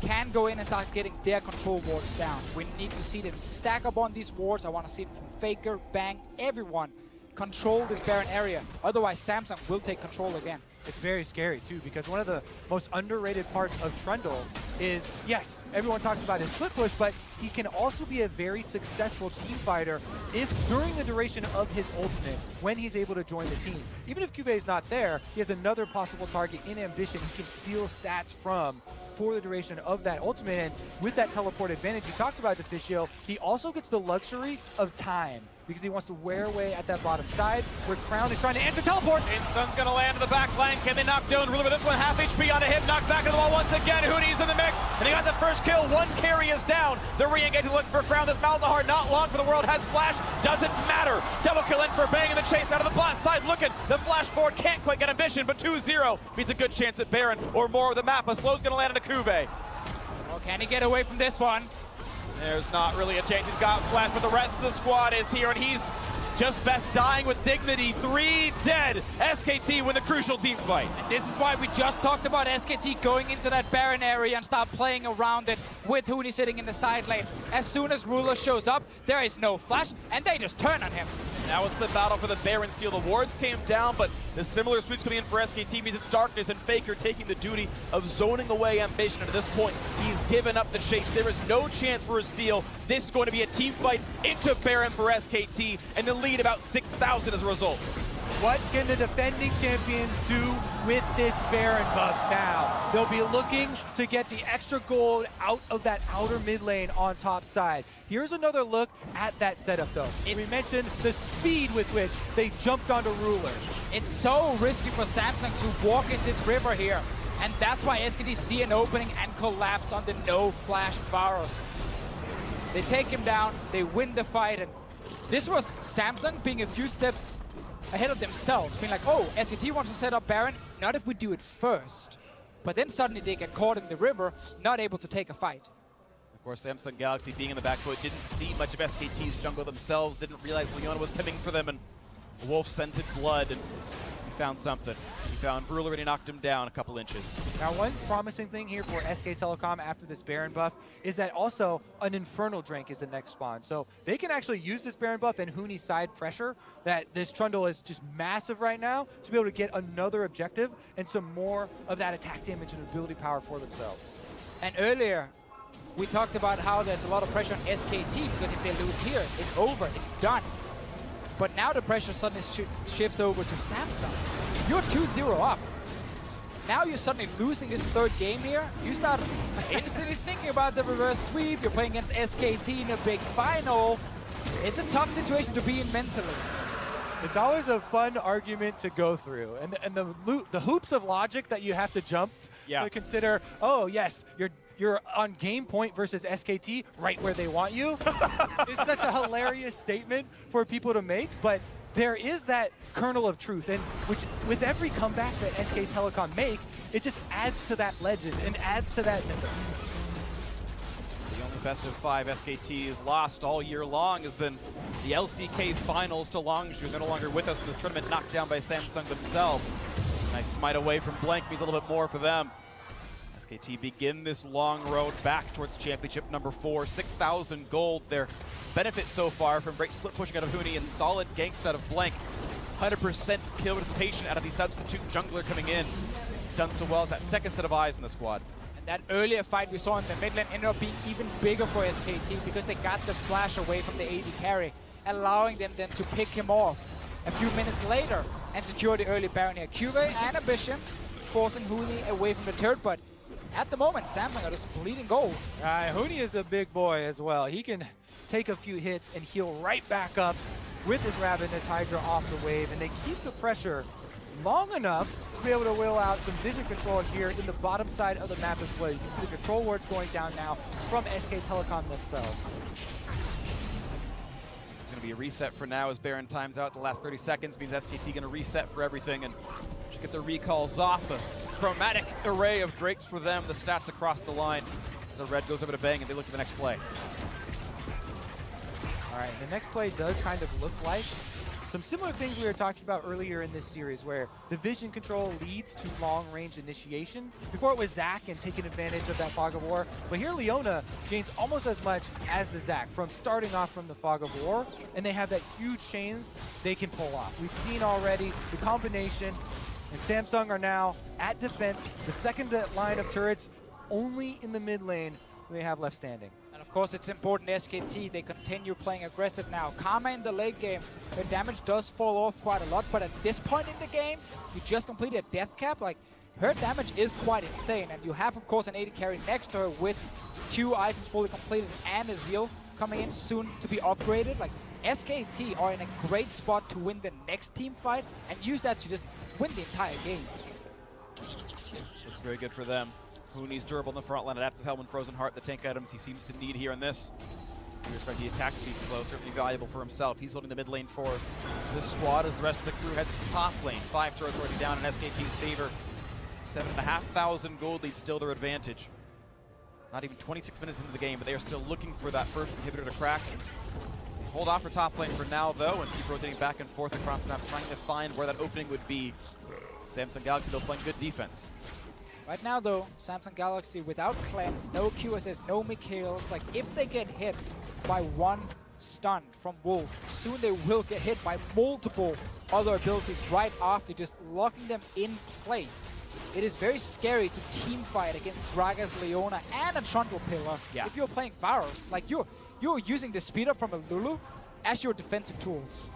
can go in and start getting their control wards down. We need to see them stack up on these wards. I want to see them from Faker, Bang, everyone control this Baron area. Otherwise, Samsung will take control again. It's very scary too, because one of the most underrated parts of Trundle is, yes, everyone talks about his split push, but he can also be a very successful team fighter if during the duration of his ultimate, when he's able to join the team. Even if Cuvée is not there, he has another possible target in Ambition he can steal stats from for the duration of that ultimate. And with that teleport advantage you talked about, Deficio, he also gets the luxury of time, because he wants to wear away at that bottom side where Crown is trying to answer teleport. Insung's gonna land in the back line. Can they knock down Ruler with this one? Half HP on a hit, knocked back into the wall once again. Hooney's in the mix, and he got the first kill. One carry is down. The re-engage looking for Crown. This Malzahar not long for the world. Has flash, doesn't matter. Double kill in for Bang in the chase out of the bot side. Looking, the flash forward can't quite get Ambition, but 2-0 means a good chance at Baron or more of the map. A slow's gonna land into Cuvée. Oh, can he get away from this one? There's not really a chance. He's got flash, but the rest of the squad is here, and he's just best dying with dignity. 3 dead. SKT win the crucial team fight. This is why we just talked about SKT going into that Baron area and start playing around it with Hooney sitting in the side lane. As soon as Ruler shows up, there is no flash, and they just turn on him. Now it's the battle for the Baron steal. The wards came down, but the similar sweeps coming in for SKT means it's Darkness and Faker taking the duty of zoning away Ambition. And at this point, he's given up the chase. There is no chance for a steal. This is going to be a team fight into Baron for SKT, and the lead about 6,000 as a result. What can the defending champions do with this Baron buff now? They'll be looking to get the extra gold out of that outer mid lane on top side. Here's another look at that setup though. We mentioned the speed with which they jumped onto Ruler. It's so risky for Samsung to walk in this river here. And that's why SKT see an opening and collapse on the no flash Varus. They take him down, they win the fight, and this was Samsung being a few steps ahead of themselves, being like, oh, SKT wants to set up Baron, not if we do it first. But then suddenly they get caught in the river, not able to take a fight. Of course, Samsung Galaxy being in the back foot didn't see much of SKT's jungle themselves, didn't realize Leona was coming for them, and Wolf scented blood, and he found something. He found Ruler and he knocked him down a couple inches. Now, one promising thing here for SK Telecom after this Baron buff is that also an Infernal Drink is the next spawn. So they can actually use this Baron buff and Hooney's side pressure that this Trundle is just massive right now to be able to get another objective and some more of that attack damage and ability power for themselves. And earlier, we talked about how there's a lot of pressure on SKT, because if they lose here, it's over, it's done. But now the pressure suddenly shifts over to Samsung. You're 2-0 up. Now you're suddenly losing this third game here. You start instantly thinking about the reverse sweep. You're playing against SKT in a big final. It's a tough situation to be in mentally. It's always a fun argument to go through, and the hoops of logic that you have to jump to consider. Oh yes, you're on game point versus SKT, right where they want you. It's such a hilarious statement for people to make, but there is that kernel of truth, and which with every comeback that SK Telecom make, it just adds to that legend and adds to that mythos. The only best of 5 SKT has lost all year long has been the LCK finals to Longshu. They're no longer with us in this tournament, knocked down by Samsung themselves. Nice smite away from Blank means a little bit more for them. SKT begin this long road back towards championship number 4. 6,000 gold. Their benefit so far from great split pushing out of Hooney and solid ganks out of Blank. 100% kill participation out of the substitute jungler coming in. He's done so well as that second set of eyes in the squad. And that earlier fight we saw in the mid lane ended up being even bigger for SKT because they got the flash away from the AD carry, allowing them then to pick him off a few minutes later and secure the early Baron here. Cuvée and Ambition forcing Hooney away from the turret, but at the moment, Samsung are just bleeding gold. Hooney is a big boy as well. He can take a few hits and heal right back up with his Rabbit and his Hydra off the wave, and they keep the pressure long enough to be able to will out some vision control here in the bottom side of the map as well. You can see the control wards going down now from SK Telecom themselves. It's going to be a reset for now as Baron times out. The last 30 seconds means SKT going to reset for everything and get their recalls off. A chromatic array of Drakes for them. The stats across the line. So Red goes over to Bang and they look at the next play. All right, the next play does kind of look like some similar things we were talking about earlier in this series where the vision control leads to long-range initiation. Before it was Zac and taking advantage of that Fog of War, but here Leona gains almost as much as the Zac from starting off from the Fog of War, and they have that huge chain they can pull off. We've seen already the combination, and Samsung are now at defense, the second line of turrets only in the mid lane they have left standing. And of course, it's important SKT, they continue playing aggressive now. Karma in the late game, her damage does fall off quite a lot, but at this point in the game, you just completed a death cap, like, her damage is quite insane, and you have, of course, an AD carry next to her with 2 items fully completed and a Zeal coming in soon to be upgraded. Like, SKT are in a great spot to win the next team fight and use that to just win the entire game. Looks very good for them. Hooney's durable in the front line, Adaptive Helm and Frozen Heart, the tank items he seems to need here in this. We respect the attack speed slow, certainly valuable for himself. He's holding the mid lane for this squad as the rest of the crew heads to the top lane. 5 turrets already down in SKT's favor. 7,500 gold lead still their advantage. Not even 26 minutes into the game, but they are still looking for that first inhibitor to crack. Hold off for top lane for now, though, and keep rotating back and forth across the map, trying to find where that opening would be. Samsung Galaxy, though, playing good defense. Right now, though, Samsung Galaxy without cleanse, no QSS, no Mikhails, like, if they get hit by one stun from Wolf, soon they will get hit by multiple other abilities right after, just locking them in place. It is very scary to team fight against Gragas, Leona, and a Trundle Pillar. Yeah. If you're playing Varus, like, you're using the speed up from a Lulu as your defensive tools.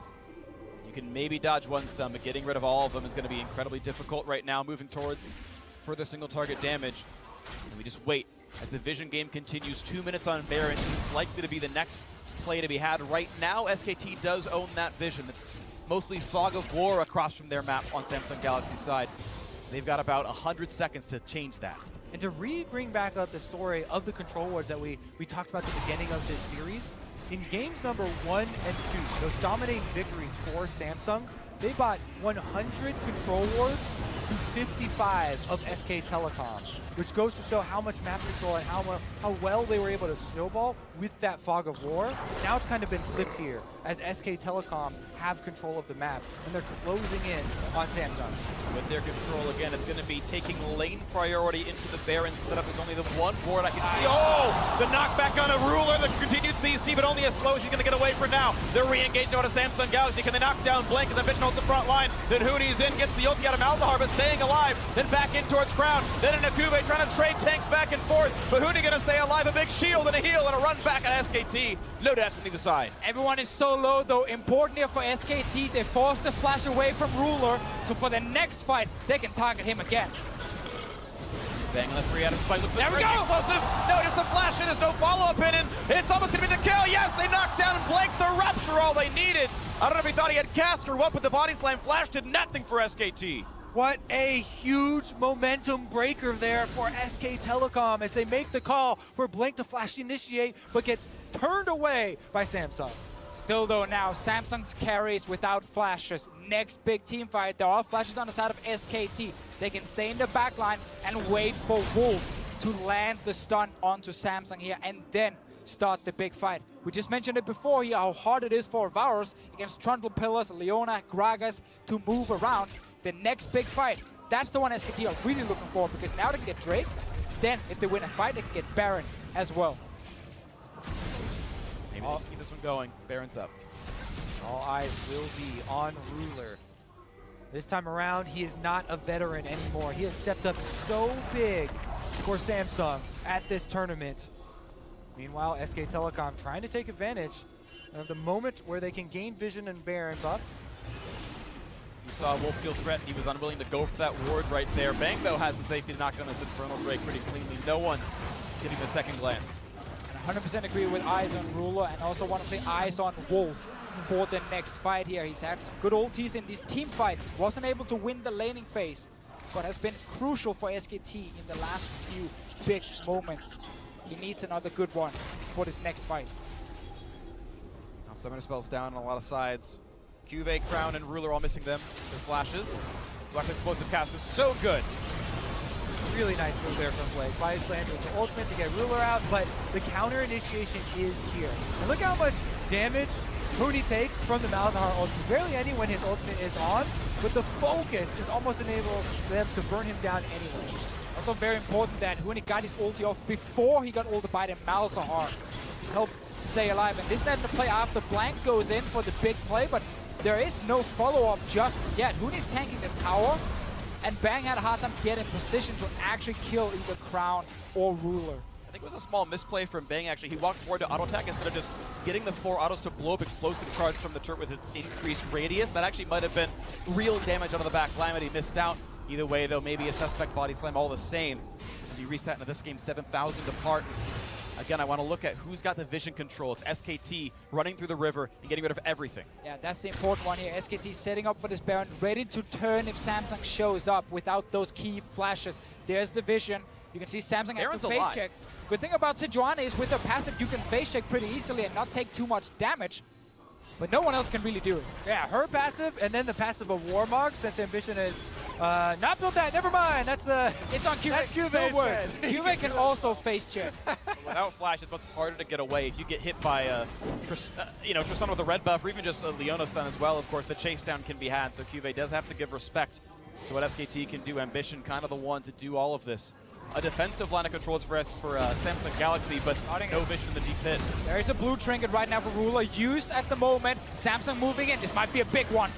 You can maybe dodge one stun, but getting rid of all of them is going to be incredibly difficult right now, moving towards further single target damage. And we just wait as the vision game continues. 2 minutes on Baron seems likely to be the next play to be had. Right now, SKT does own that vision. It's mostly Fog of War across from their map on Samsung Galaxy's side. They've got about 100 seconds to change that. And to bring back up the story of the control wars that we talked about at the beginning of this series, in games number 1 and 2, those dominating victories for Samsung, they bought 100 control wars to 55 of SK Telecom, which goes to show how much map control and how well they were able to snowball with that Fog of War. Now it's kind of been flipped here, as SK Telecom have control of the map, and they're closing in on Samsung. With their control, again, it's going to be taking lane priority into the Baron setup. There's only the one board I can see. Oh! The knockback on a Ruler, the continued CC, but only as slow as she's going to get away for now. They're re-engaging on a Samsung Galaxy. Can they knock down Blink as Ambition holds the front line? Then Hooney's in, gets the ulti out of Malzahar, but staying alive. Then back in towards Crown. Then an Akube trying to trade tanks back and forth. But Hooney going to stay alive. A big shield and a heal and a run back at SKT. No deaths on either side. Everyone is so low, though. Important here for SKT. They forced the flash away from Ruler, so for the next fight, they can target him again. Bang on the 3 out of spike. Looks There we pretty go! explosive. No, just a flash and there's no follow-up in it. It's almost going to be the kill. Yes, they knocked down Blake. The Rupture, all they needed. I don't know if he thought he had Cask or what, but the body slam flash did nothing for SKT. What a huge momentum breaker there for SK Telecom as they make the call for Blink to flash initiate, but get turned away by Samsung. Still, though, now Samsung's carries without flashes. Next big team fight, there are flashes on the side of SKT. They can stay in the back line and wait for Wolf to land the stun onto Samsung here and then start the big fight. We just mentioned it before here, how hard it is for Varus against Trundle Pillars, Leona, Gragas to move around. The next big fight, that's the one SKT are really looking for, because now they can get Drake. Then, if they win a fight, they can get Baron as well. Maybe they can keep this one going. Baron's up. All eyes will be on Ruler. This time around, he is not a veteran anymore. He has stepped up so big for Samsung at this tournament. Meanwhile, SK Telecom trying to take advantage of the moment where they can gain vision and Baron buff. You saw Wolf feel threatened. He was unwilling to go for that ward right there. Bang, though, has the safety to knock down this Infernal Drake pretty cleanly. No one getting the second glance. 100% agree with eyes on Ruler, and also want to say eyes on Wolf for the next fight here. He's had some good ultis in these team fights. Wasn't able to win the laning phase, but has been crucial for SKT in the last few big moments. He needs another good one for this next fight. Now Summoner Spell's down on a lot of sides. Cuvee, Crown, and Ruler all missing them. Their flashes. Flash Explosive Cast was so good. Really nice move there from Blake. Body slam was the ultimate to get Ruler out, but the counter initiation is here. And look how much damage Huni takes from the Malzahar ult. Barely any when his ultimate is on, but the focus is almost enables them to burn him down anyway. Also very important that Huni got his ulti off before he got ulted by the Malzahar to help stay alive. And this is the play after Blank goes in for the big play, but there is no follow-up just yet. Huni's tanking the tower, and Bang had a hard time getting position to actually kill either Crown or Ruler. I think it was a small misplay from Bang, actually. He walked forward to auto attack instead of just getting the 4 autos to blow up explosive charge from the turret with its increased radius. That actually might have been real damage onto the back line, but he missed out. Either way, though, maybe a suspect body slam all the same. As you reset into this game 7,000 apart. Again, I want to look at who's got the vision control. It's SKT running through the river and getting rid of everything. Yeah, that's the important one here. SKT setting up for this Baron, ready to turn if Samsung shows up without those key flashes. There's the vision. You can see Samsung has to face check. Good thing about Sejuani is with her passive, you can face check pretty easily and not take too much damage. But no one else can really do it. Yeah, her passive and then the passive of Warmog, since Ambition is not built that. Never mind. That's the. It's on Cuvee. Cuvee Still works. Cuvee can also face check. Without flash, it's much harder to get away. If you get hit by Tristana with a red buff, or even just a Leona stun as well, of course, the chase down can be had. So Cuvee does have to give respect to what SKT can do. Ambition kind of the one to do all of this. A defensive line of controls for Samsung Galaxy, but no vision in the deep pit. There is a blue trinket right now for Ruler, used at the moment. Samsung moving in. This might be a big one.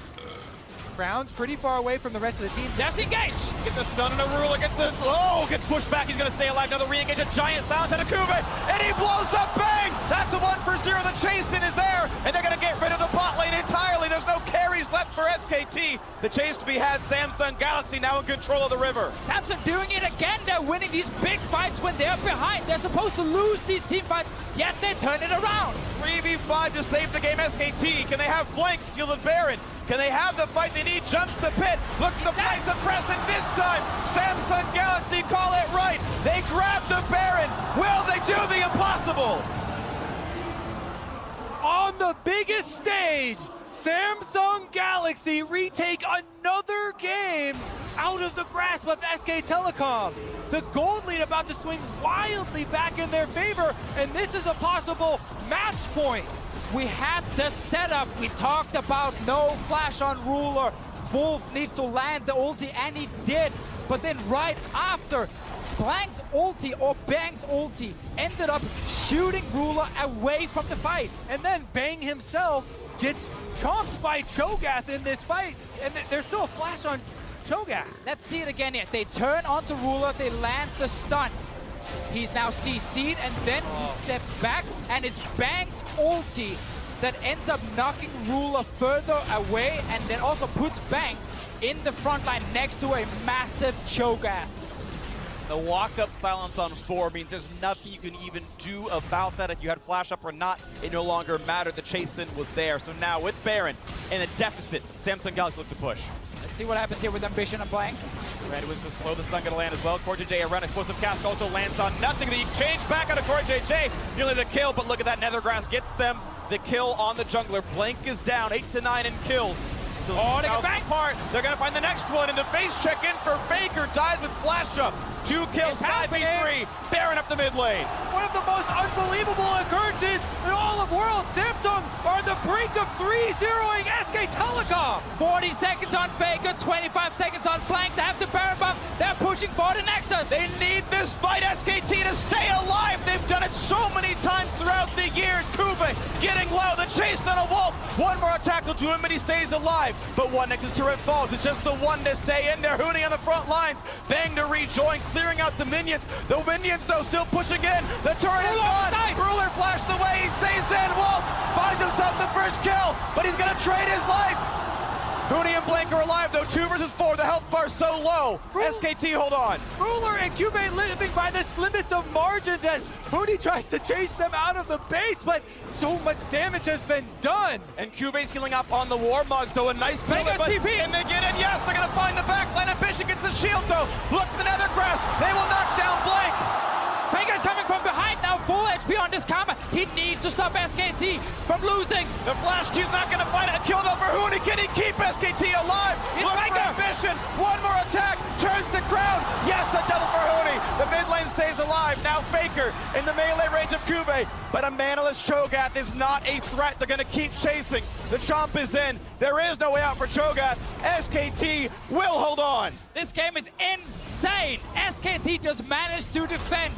Crown's pretty far away from the rest of the team. There's the engage! Get the stun and a Ruler gets it. Oh, gets pushed back. He's going to stay alive. Another re-engage. A giant silence out of Cuvee, and he blows up Bang! That's a 1-for-0. The chase-in is there, and they're going to get rid of the bot lane entirely. There's no carries left for SKT. The chase to be had. Samsung Galaxy now in control of the river. Samsung doing it again. They're winning these big fights when they're behind. They're supposed to lose these team fights, yet they turn it around. 3v5 to save the game. SKT, can they have Blank steal the Baron? Can they have the fight they need? Jumps the pit, looks the place of press, and this time, Samsung Galaxy call it right. They grab the Baron. Will they do the impossible? On the biggest stage, Samsung Galaxy retake another game out of the grasp of SK Telecom. The gold lead about to swing wildly back in their favor, and this is a possible match point. We had the setup. We talked about no flash on Ruler. Wolf needs to land the ulti, and he did. But then right after, Blank's ulti or Bang's ulti ended up shooting Ruler away from the fight. And then Bang himself gets chomped by Cho'Gath in this fight, and there's still a flash on Cho'Gath. Let's see it again here. They turn onto Ruler, they land the stun. He's now CC'd, and then he steps back, and it's Bang's ulti that ends up knocking Ruler further away, and then also puts Bang in the front line next to a massive Cho'Gath. The walk-up silence on 4 means there's nothing you can even do about that. If you had flash up or not, it no longer mattered. The chase-in was there. So now with Baron in a deficit, Samsung Galaxy look to push. Let's see what happens here with Ambition and Blank. Red was to slow the stun going to land as well. Corey JJ around explosive cast also lands on nothing. The exchange back out of Corey JJ. Nearly the kill, but look at that. Nethergrass gets them the kill on the jungler. Blank is down 8 to 9 in kills. So they get back. They're going to find the next one, and the face check in for Faker dies with flash up. 2 kills, 5v3. Baron up the mid lane. One of the most unbelievable occurrences in all of world. Samsung are on the brink of 3-0ing SK Telecom. 40 seconds on Faker, 25 seconds on Blank. They have the Baron buff. They're pushing for the Nexus. They need this fight, SKT, to stay alive. They've done it so many times throughout the years. Cuvee getting low. The chase on a Wolf. One more attack will do him, and he stays alive. But one Nexus turret falls. It's just the one to stay in there. Hooning on the front lines. Bang to rejoin, clearing out the minions. The minions, though, still pushing in. The turret is gone. Ruler flashed away. He stays in. Wolf finds himself the first kill, but he's going to trade his life. Huni and Blank are alive, though. 2 versus 4. The health bar's so low. SKT, hold on. Ruler and Cuvee living by the slimmest of margins as Huni tries to chase them out of the base, but so much damage has been done. And Cuve's healing up on the Warmog, so a nice build. TP. And they get in, yes, they're going to find the backline. Ambition gets the shield, though. Look to the Nethergrass. They will knock down Blank. Faker's coming from behind now, full HP on this combo. He needs to stop SKT from losing. The flash Q's not going to find a kill, though, for Huni. Can he keep SKT alive? It's Look for Faker. Ambition. One more attack. Turns to Crown. Yes, a double for Huni. The mid lane stays alive. Now Faker in the melee range of Kube, but a manaless Cho'Gath is not a threat. They're going to keep chasing. The chomp is in. There is no way out for Cho'Gath. SKT will hold on. This game is insane. SKT just managed to defend.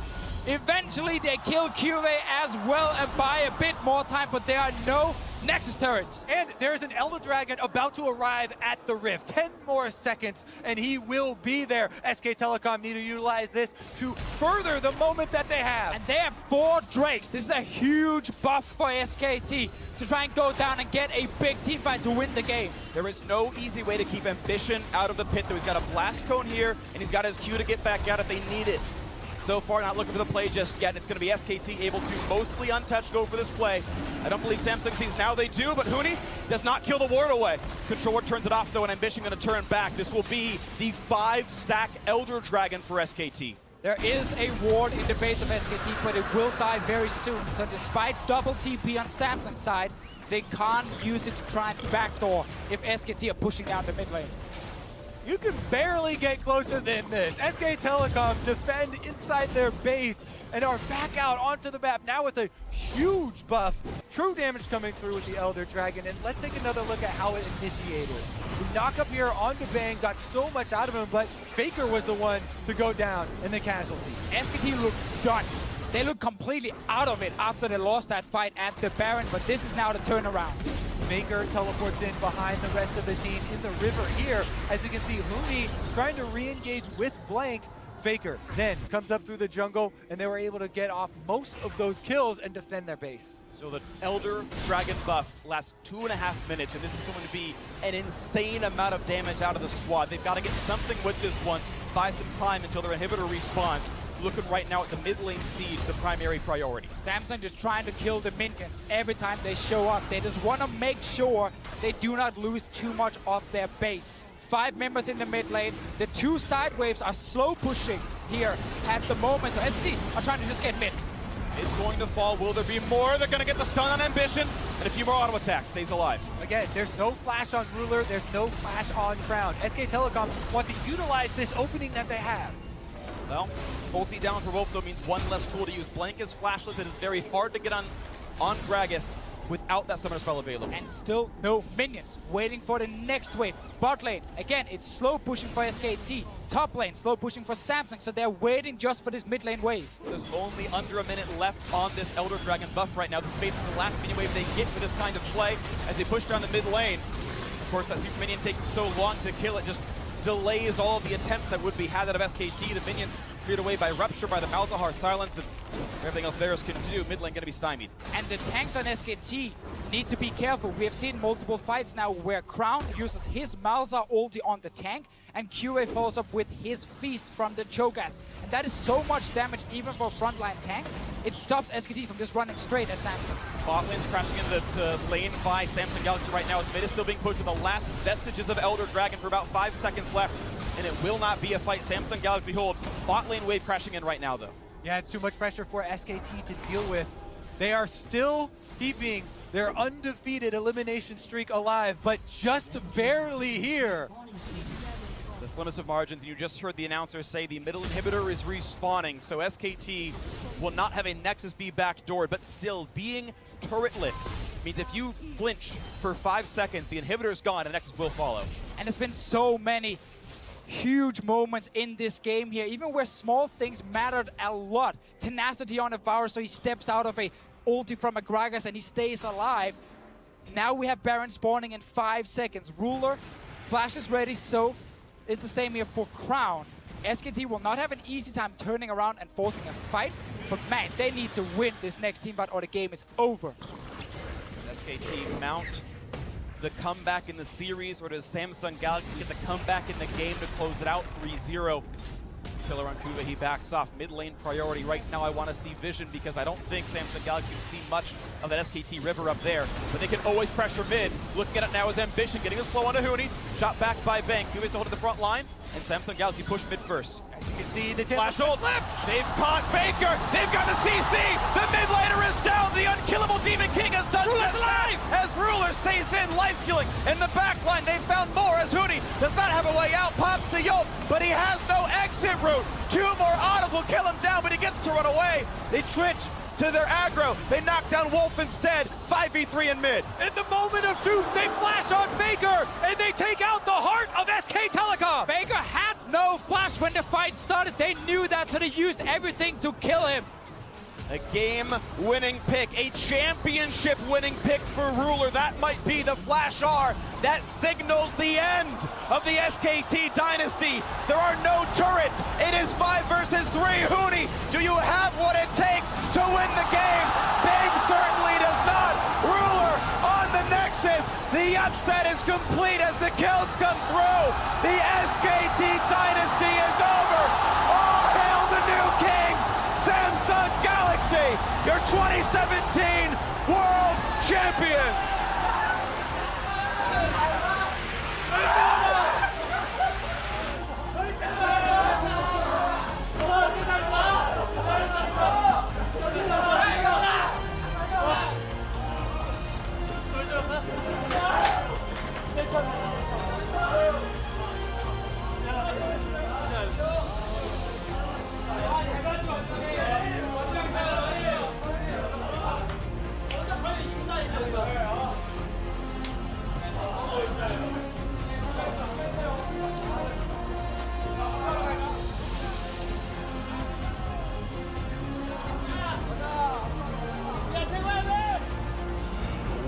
Eventually, they kill QA as well and buy a bit more time, but there are no Nexus turrets. And there's an Elder Dragon about to arrive at the Rift. 10 more seconds, and he will be there. SK Telecom need to utilize this to further the moment that they have. And they have 4 Drakes. This is a huge buff for SKT to try and go down and get a big team fight to win the game. There is no easy way to keep Ambition out of the pit, though. He's got a blast cone here, and he's got his Q to get back out if they need it. So far, not looking for the play just yet. It's going to be SKT able to mostly untouched go for this play. I don't believe Samsung sees now they do, but Huni does not kill the ward away. Controller turns it off, though, and Ambition going to turn back. This will be the 5-stack Elder Dragon for SKT. There is a ward in the base of SKT, but it will die very soon. So despite double TP on Samsung's side, they can't use it to try and backdoor if SKT are pushing down the mid lane. You can barely get closer than this. SK Telecom defend inside their base and are back out onto the map now with a huge buff. True damage coming through with the Elder Dragon, and let's take another look at how it initiated. The knock up here onto Bang got so much out of him, but Faker was the one to go down in the casualty. SKT look done. They look completely out of it after they lost that fight at the Baron, but this is now the turnaround. Faker teleports in behind the rest of the team in the river here. As you can see, Huni trying to re-engage with Blank. Faker then comes up through the jungle, and they were able to get off most of those kills and defend their base. So the Elder Dragon buff lasts 2.5 minutes, and this is going to be an insane amount of damage out of the squad. They've got to get something with this one, buy some time until their inhibitor respawns. Looking right now at the mid lane siege, the primary priority. Samsung just trying to kill the minions every time they show up. They just want to make sure they do not lose too much of their base. 5 members in the mid lane. The 2 side waves are slow pushing here at the moment. So SKT are trying to just get mid. It's going to fall. Will there be more? They're going to get the stun on Ambition, and a few more auto attacks. Stays alive. Again, there's no flash on Ruler. There's no flash on Crown. SK Telecom want to utilize this opening that they have. Well, ulti down for both, though, means one less tool to use. Blank is flashless. It is very hard to get on Gragas without that summoner spell available. And still no minions. Waiting for the next wave. Bot lane, again, it's slow pushing for SKT. Top lane, slow pushing for Samsung. So they're waiting just for this mid lane wave. There's only under a minute left on this Elder Dragon buff right now. This is basically the last minion wave they get for this kind of play as they push down the mid lane. Of course, that super minion taking so long to kill it just delays all of the attempts that would be had out of SKT. The minions cleared away by Rupture, by the Malzahar silence, and everything else Varus can do. Mid lane going to be stymied. And the tanks on SKT need to be careful. We have seen multiple fights now where Crown uses his Malzahar ulti on the tank, and QA follows up with his Feast from the Cho'Gath. And that is so much damage even for a frontline tank. It stops SKT from just running straight at Samsung. Bot lane's crashing into the lane by Samsung Galaxy right now. As mid is still being pushed with the last vestiges of Elder Dragon for about 5 seconds left. And it will not be a fight. Samsung Galaxy hold. Bot lane wave crashing in right now, though. Yeah, it's too much pressure for SKT to deal with. They are still keeping their undefeated elimination streak alive, but just barely here. The slimmest of margins, and you just heard the announcer say the middle inhibitor is respawning, so SKT will not have a Nexus be backdoored, but still being turretless means if you flinch for 5 seconds, the inhibitor is gone and the Nexus will follow. And there's been so many huge moments in this game here, even where small things mattered a lot. Tenacity on a Varus, so he steps out of a ulti from a Gragas and he stays alive. Now we have Baron spawning in 5 seconds. Ruler, Flash is ready, so it's the same here for Crown. SKT will not have an easy time turning around and forcing a fight, but man, they need to win this next team fight or the game is over. Does SKT mount the comeback in the series, or does Samsung Galaxy get the comeback in the game to close it out 3-0? Killer on Kuba, he backs off. Mid lane priority right now. I want to see vision because I don't think Samsung Galaxy can see much of that SKT river up there. But they can always pressure mid. Looking at it now is Ambition, getting the slow onto Huni. Shot back by Bank. Kuba's holding the front line, and Samsung Galaxy push mid first. As you can see, the Flash hold left. They've caught Baker. They've got the CC. The mid laner is down. The unkillable Demon King has done just that. as Ruler stays in, life-stealing in the back line. They found more as Huni does not have a way out. Pops to Yolt, but he has no exit route. 2 more autos will kill him down, but he gets to run away. They twitch to their aggro. They knock down Wolf instead. 5v3 in mid. In the moment of truth, they flash on Faker, and they take out the heart of SK Telecom. Faker had no flash when the fight started. They knew that, so they used everything to kill him. A game-winning pick, a championship-winning pick for Ruler. That might be the Flash R that signals the end of the SKT dynasty. There are no turrets. It is 5 versus 3. Huni, do you have what it takes to win the game? Bang certainly does not. Ruler on the Nexus. The upset is complete as the kills come through. The SKT dynasty is over. All hail the new kings. Samsung Galaxy, your 2017 World Champions!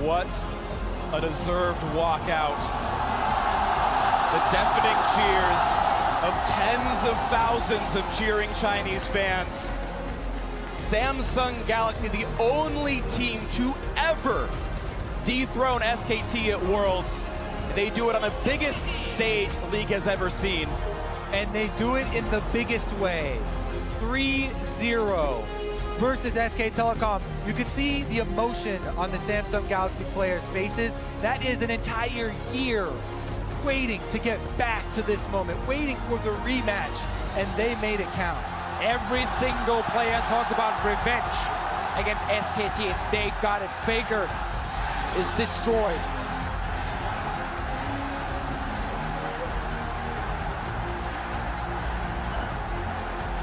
What a deserved walkout. The deafening cheers of tens of thousands of cheering Chinese fans. Samsung Galaxy, the only team to ever dethrone SKT at Worlds. They do it on the biggest stage League has ever seen. And they do it in the biggest way. 3-0 versus SK Telecom. You can see the emotion on the Samsung Galaxy players' faces. That is an entire year waiting to get back to this moment, waiting for the rematch, and they made it count. Every single player talked about revenge against SKT, and they got it. Faker is destroyed.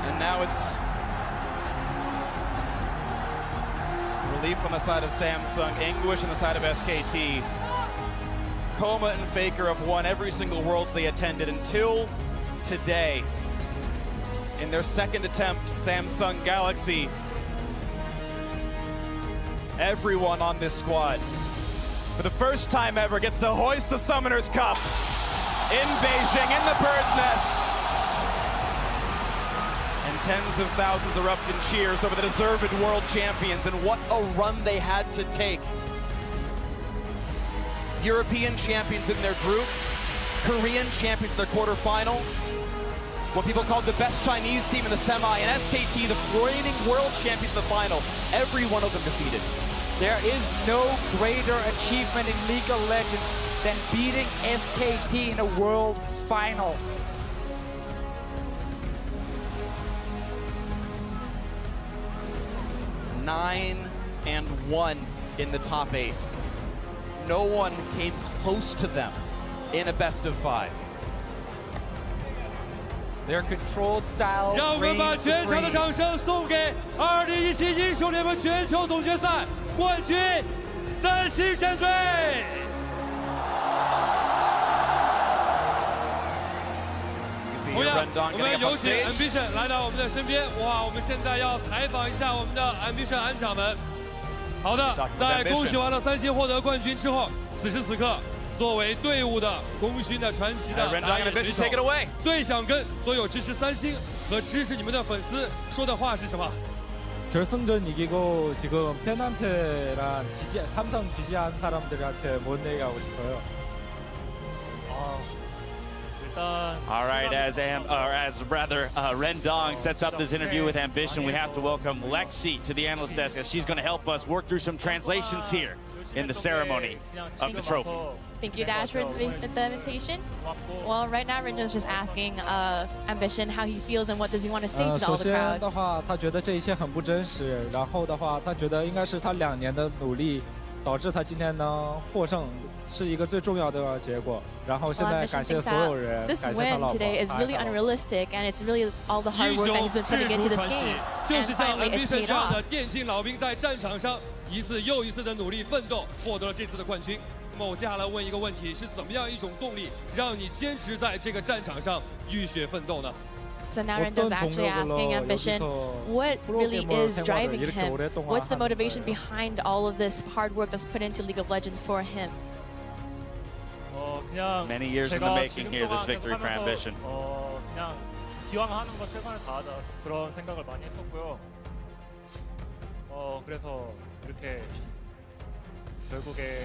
And now it's relief on the side of Samsung, anguish on the side of SKT. Coma and Faker have won every single Worlds they attended until today. In their second attempt, Samsung Galaxy, everyone on this squad, for the first time ever, gets to hoist the Summoners Cup in Beijing, in the Bird's Nest. And tens of thousands erupt in cheers over the deserved world champions, and what a run they had to take. European champions in their group, Korean champions in their quarterfinal, what people called the best Chinese team in the semi, and SKT, the reigning world champions in the final. Every one of them defeated. There is no greater achievement in League of Legends than beating SKT in a world final. Nine and 1 in the top 8. No one came close to them in a best of 5. Their controlled style 让我们把 reigns 全场的 supreme. 掌声送给2017英雄联盟全球总决赛冠军三星战队。同样，我们有请 Ambition 来到我们的身边。哇，我们现在要采访一下我们的 Ambition 安长们。好的，在恭喜完了三星获得冠军之后，此时此刻，作为队伍的功勋的传奇的打野选手，最想跟所有支持三星和支持你们的粉丝说的话是什么？ 결승전 이기고 지금 팬한테랑 삼성 지지한 사람들한테 뭔 얘기하고 싶어요? All right, as Rendong sets up this interview with Ambition, we have to welcome Lexi to the analyst desk as she's going to help us work through some translations here in the ceremony of the trophy. Thank you, Dash, for the invitation. Well, right now, Rendong's just asking Ambition how he feels and what does he want to say to all the 首先 crowd. 的话，他觉得这一切很不真实，然后的话，他觉得应该是他2年的努力导致他今天能获胜，是一个最重要的结果。然后现在感谢所有人， This 感谢他 win 老婆。 today is really unrealistic, and it's really all the hard 英 work 雄 that he's been 制 putting 服 into this 传奇 game, 就 and 是像 finally it's Ambition paid 这样 off. 的电竞老兵在战场上一次又一次的努力奋斗，获得了这次的冠军。那么我接下来问一个问题：是怎么样一种动力让你坚持在这个战场上浴血奋斗呢？ So now Rendo's actually asking Ambition, what really is driving him? What's the motivation behind all of this hard work that's put into League of Legends for him? Many years in the making here, this victory for Ambition. 그냥 기왕 하는 거 최선을 다하자 그런 생각을 많이 했었고요. 그래서 이렇게 결국에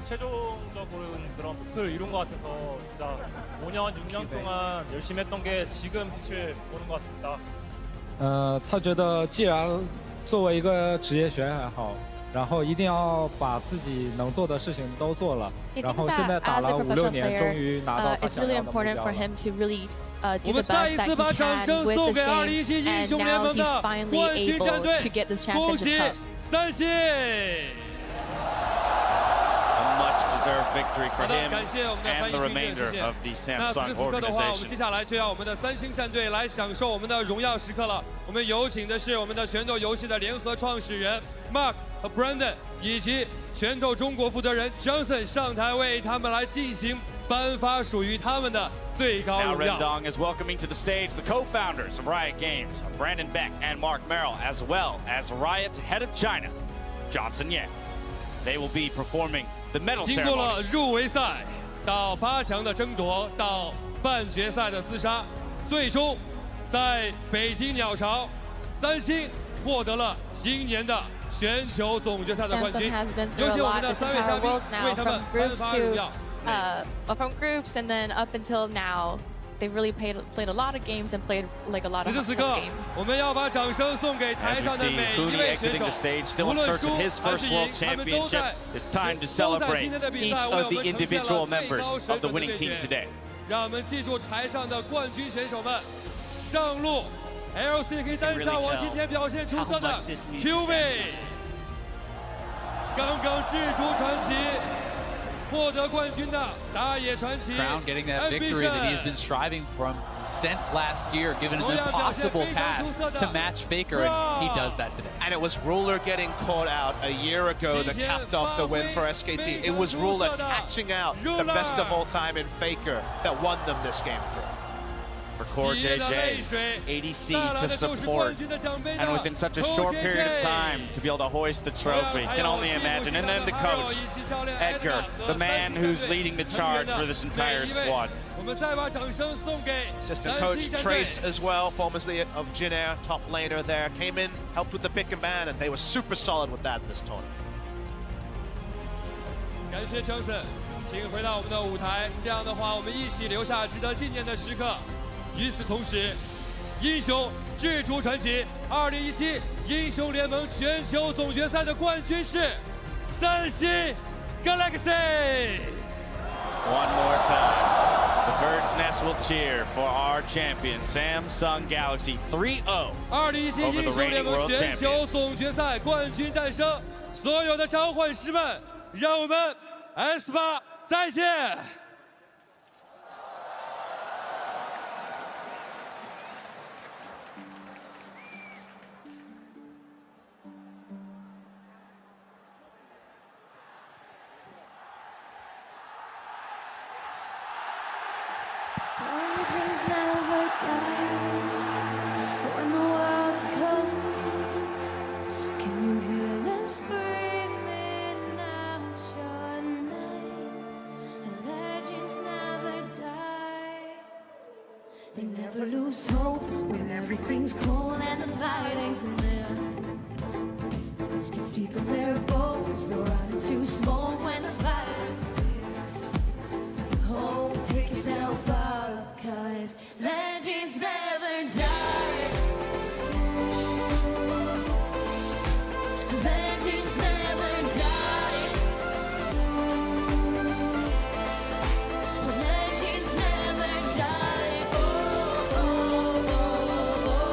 최종적으로는 그런 목표를 이룬 것 같아서 진짜 5년, 6년 동안 열심히 했던 게 지금 빛을 보는 것 같습니다. 他觉得既然作为一个职业选手也好，然后一定要把自己能做的事情都做了， He 然 thinks 后现在 that 打 as 了 a 5、6 professional 年，终于拿到 player, 他 it's 想 really 要的目 important 标 for 了。 him to really do 我 the 们再 best 一 that 次 he 把掌 can 声 with 送 this 给 game, 2017英 and 雄联 now 盟 he's 的 finally 冠军战 able 队 to get this 恭 championship 喜 cup. 三星！ A much-deserved victory for 好的， him 感谢我们的翻 and 译 the 军队，谢 remainder 谢。 of the 那此 Samsung 时此刻的话，我们 organization. 接下来就要我们的三星战队来享受我们的荣耀时刻了。我们有请的是我们的拳头游戏的联合创始人 Mark 和 Brandon， 以及拳头中国负责人 Johnson 上台为他们来进行颁发属于他们的最高 Now 荣耀。 Rendong is welcoming to the stage the co-founders of Riot Games, Brandon Beck and Mark Merrill, as well as Riot's head of China, Johnson Yang. They will be performing the medal 经过了 ceremony. 入围赛到8强的争夺，到半决赛的厮杀，最终在北京鸟巢，三星获得了今年的全球总决赛的冠 Samsung 军。 has been 有 through a 请我们 lot 的 this 3位 entire 嘉宾 world 为 now, 他们 from 颁 groups 发荣 to 耀。 from groups, and then up until now, they've really played a lot of games and played like a lot 此 of 时此 tough 刻 games. 我们要把掌声送给 As 台 we 上的 see 每一 Hootie 位选 exiting 手 the stage, still 无 in 论 search 输 of his 还 first 是 world 赢，他们都 championship. 在 It's time to 都在 celebrate 今天的比 each 赛为 of 我 the 们呈现 individual 了最 members 高水 of the 准的 winning 对 team 决。 today. 让我们记住台上的冠军选手们上路 ，LCK 单上网今天表现出色的 QV， 刚刚制出传奇。 获得冠军的打野传奇 Crown getting that victory that he's been striving from since last year, given an impossible task to match Faker, and he does that today. And it was Ruler getting caught out a year ago that capped off the win for SKT. It was Ruler catching out the best of all time in Faker that won them this game. For Core JJ, ADC to support, and within such a short period of time to be able to hoist the trophy, can only imagine. And then the coach, Edgar, the man who's leading the charge for this entire squad. Assistant coach Trace as well, formerly of Jin Air, top laner there, came in, helped with the pick and ban, and they were super solid with that this tournament. 感谢 Johnson， 请回到我们的舞台。这样的话，我们一起留下值得纪念的时刻。与此同时，英雄制出传奇2017英雄联盟全球总决赛的冠军是三星 Galaxy。 One more time, the Bird's Nest will cheer for our champion, Samsung Galaxy 3-0 2017 over 英 the 雄联 reigning 盟 world 全球 champions. 总决赛冠军诞生，所有的召唤师们，让我们 S8再见。Legends never die when the world is calling. Can you hear them screaming out your name? Legends never die. They never lose hope when everything's cold and the fighting's near. It's deep in their bones, they're running to smoke when the fight is fierce. Oh, pick yourself up, 'cause legends never die. Legends never die. Legends never die. Oh, oh, oh, oh,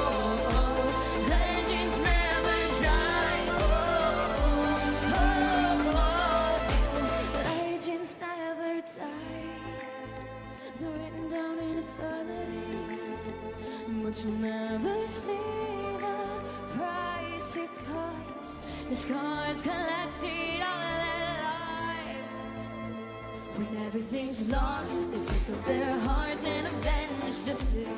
oh. Legends never die. Oh, oh, oh. Don't you never see the price it costs? The scars collected all of their lives. When everything's lost, they pick up their hearts and avenge defeat.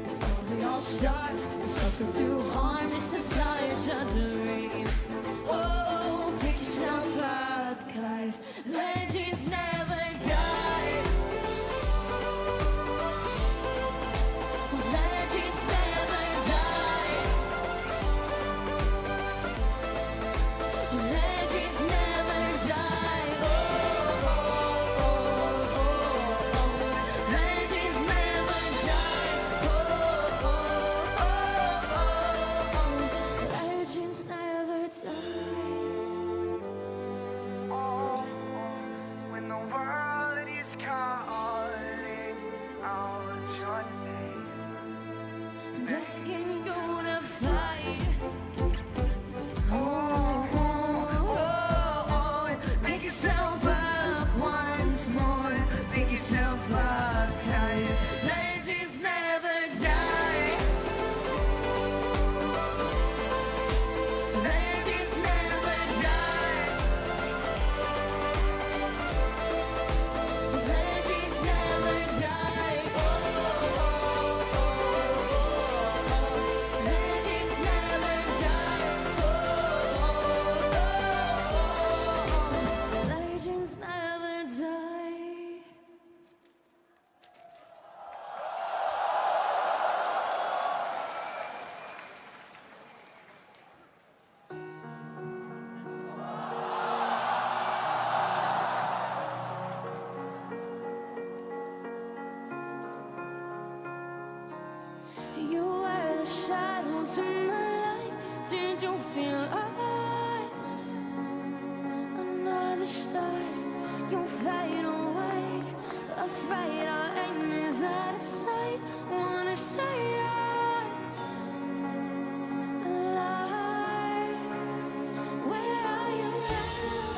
Before it all starts, they suffer through harm just to start a dream. Oh, pick yourself up, guys. Legends never die. Legends never die. Legends never die. Oh, oh, oh, oh, oh. Legends never die. Oh, oh, oh, oh, oh. Legends never die. When the world is calling out your name, Begging you to fight. Oh, oh, oh, oh. Pick yourself up once more. Pick yourself up, guys. Legends never die. Legends never die. Legends never die. Oh, oh, oh, oh. Legends never die. Oh, oh, oh, oh. Legends never die. You were the shadow to my light. Did you feel us? Another star, you fade away. Afraid our aim is out of sight. Wanna say us alive. Where are you now?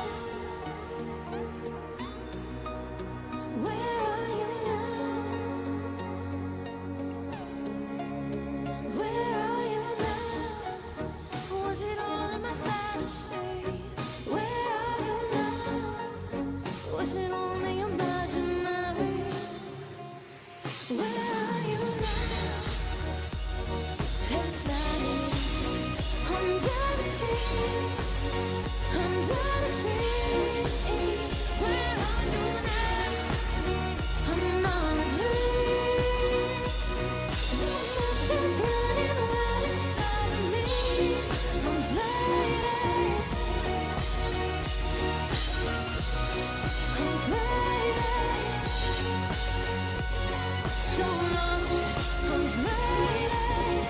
Where are you now? Where are you now? Was it all in my fantasy? Where are you now? Was it only imaginary? Where are you now? Atlantis, under the sea, under the sea. Where are you now? I'm on a dream. The monster's running wild inside of me. I'm fading. I'm fading. So lost. I'm fading.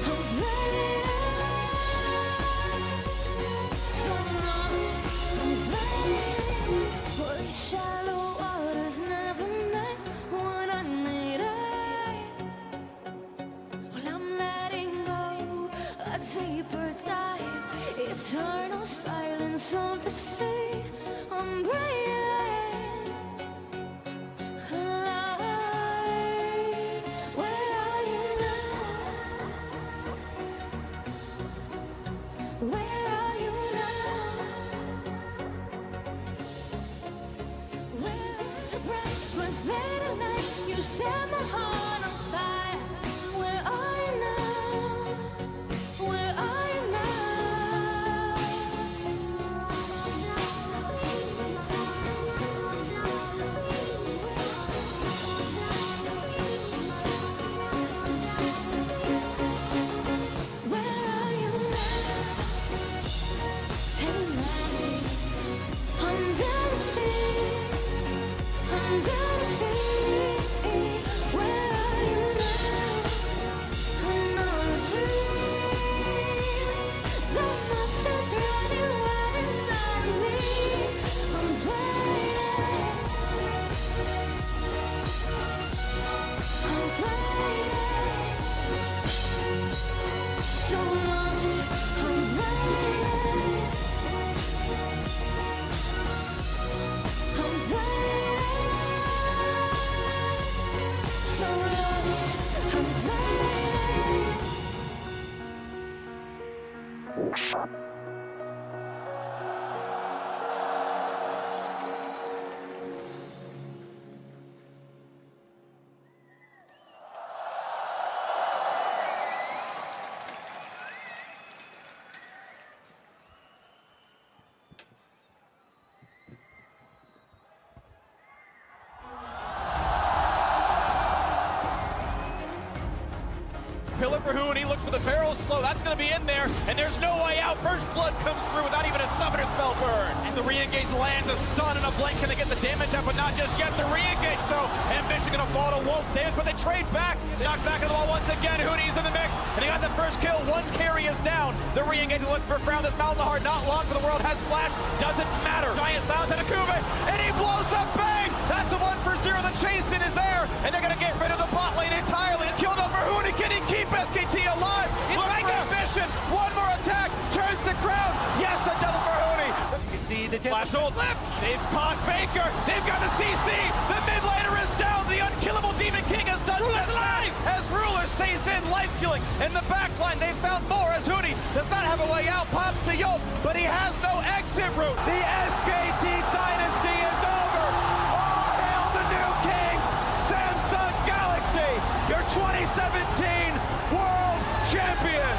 I'm fading. So lost. I'm fading. Well, these shallow waters never meant what I needed. Well, I'm letting go, a deeper dive, eternal silence of the sea. I'm breathing alive. Where are you now? Where are you now? Where the bright but fading light, you set my heart on fire. Where are you now? Where are you now? Pillar for Hooney, looks for the barrel slow. That's going to be in there, and there's no way out. First blood comes through without even a summoner spell burn. And the re-engage lands a stun and a blink. Can they get the damage up? But not just yet. The re-engage, though. Ambition going to fall to Wolf's dance, but they trade back. Knocked back into the wall once again. Hooney's in the mix, and he got the first kill. One carry is down. The re-engage looks for Frown. This Malzahar not long for the world. Has flash. Doesn't matter. Giant silence and a Kuve, and he blows up. Bang! That's a 1-for-0. The chase-in is there, and they're going to get rid of the bot lane entirely. Killed over Hooney. Can he keep SKT alive? Look for ambition. One more attack. Turns the crowd. Yes, a double for Hooney. You can see the flash hold left. They've caught Faker. They've got the CC. The mid laner is down. The unkillable Demon King has done just alive. As Ruler stays in, life stealing. In the back line, they found more as Hooney does not have a way out. Pops the Yolt, but he has no exit route. The SKT dynasty is over. All hail the new kings. Samsung Galaxy, your 2017 world champion.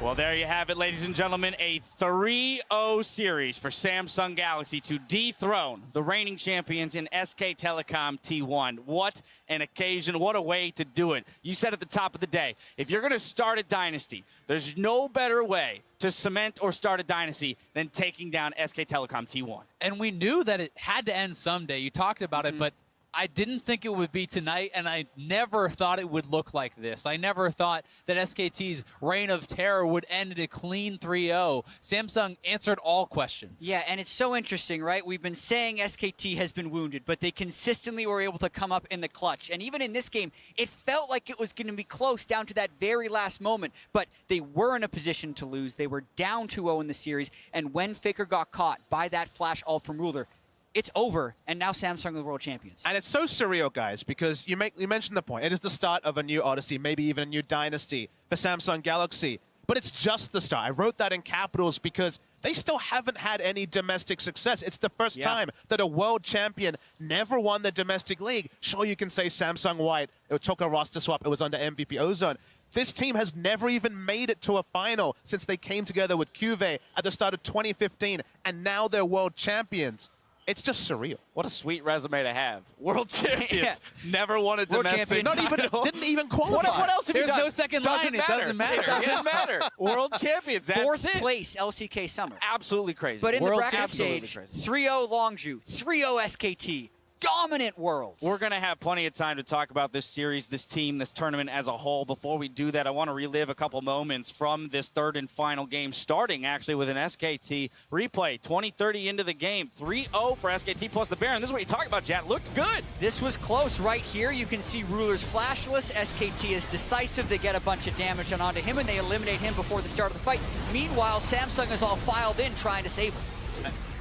Well, there you have it, ladies and gentlemen. A 3-0 series for Samsung Galaxy to dethrone the reigning champions in SK Telecom T1. What an occasion. What a way to do it. You said at the top of the day, if you're going to start a dynasty, there's no better way to cement or start a dynasty than taking down SK Telecom T1. And we knew that it had to end someday. You talked about it, but I didn't think it would be tonight, and I never thought it would look like this. I never thought that SKT's reign of terror would end in a clean 3-0. Samsung answered all questions. Yeah, and it's so interesting, right? We've been saying SKT has been wounded, but they consistently were able to come up in the clutch. And even in this game, it felt like it was going to be close down to that very last moment, but they were in a position to lose. They were down 2-0 in the series, and when Faker got caught by that flash ult from Ruler, it's over, and now Samsung are the world champions. And it's so surreal, guys, because you mentioned the point. It is the start of a new Odyssey, maybe even a new dynasty for Samsung Galaxy. But it's just the start. I wrote that in capitals because they still haven't had any domestic success. It's the first time that a world champion never won the domestic league. Sure, you can say Samsung White. It took a roster swap. It was under MVP Ozone. This team has never even made it to a final since they came together with Kuve at the start of 2015, and now they're world champions. It's just surreal. What a sweet resume to have. World champions. Never won a domestic title. Didn't even qualify. What else have you There's done? no second line. It doesn't matter. It doesn't matter. World champions. That's Fourth it. place LCK Summer. Absolutely crazy. But in the World bracket champions. stage, 3-0 Longju, 3-0 SKT. Dominant worlds. We're going to have plenty of time to talk about this series, this team, this tournament as a whole. Before we do that, I want to relive a couple moments from this third and final game, starting actually with an SKT replay. 20-30 into the game. 3-0 for SKT plus the Baron. This is what you talk about, Jad. Looked good. This was close right here. You can see Ruler's flashless. SKT is decisive. They get a bunch of damage onto him, and they eliminate him before the start of the fight. Meanwhile, Samsung is all filed in trying to save him.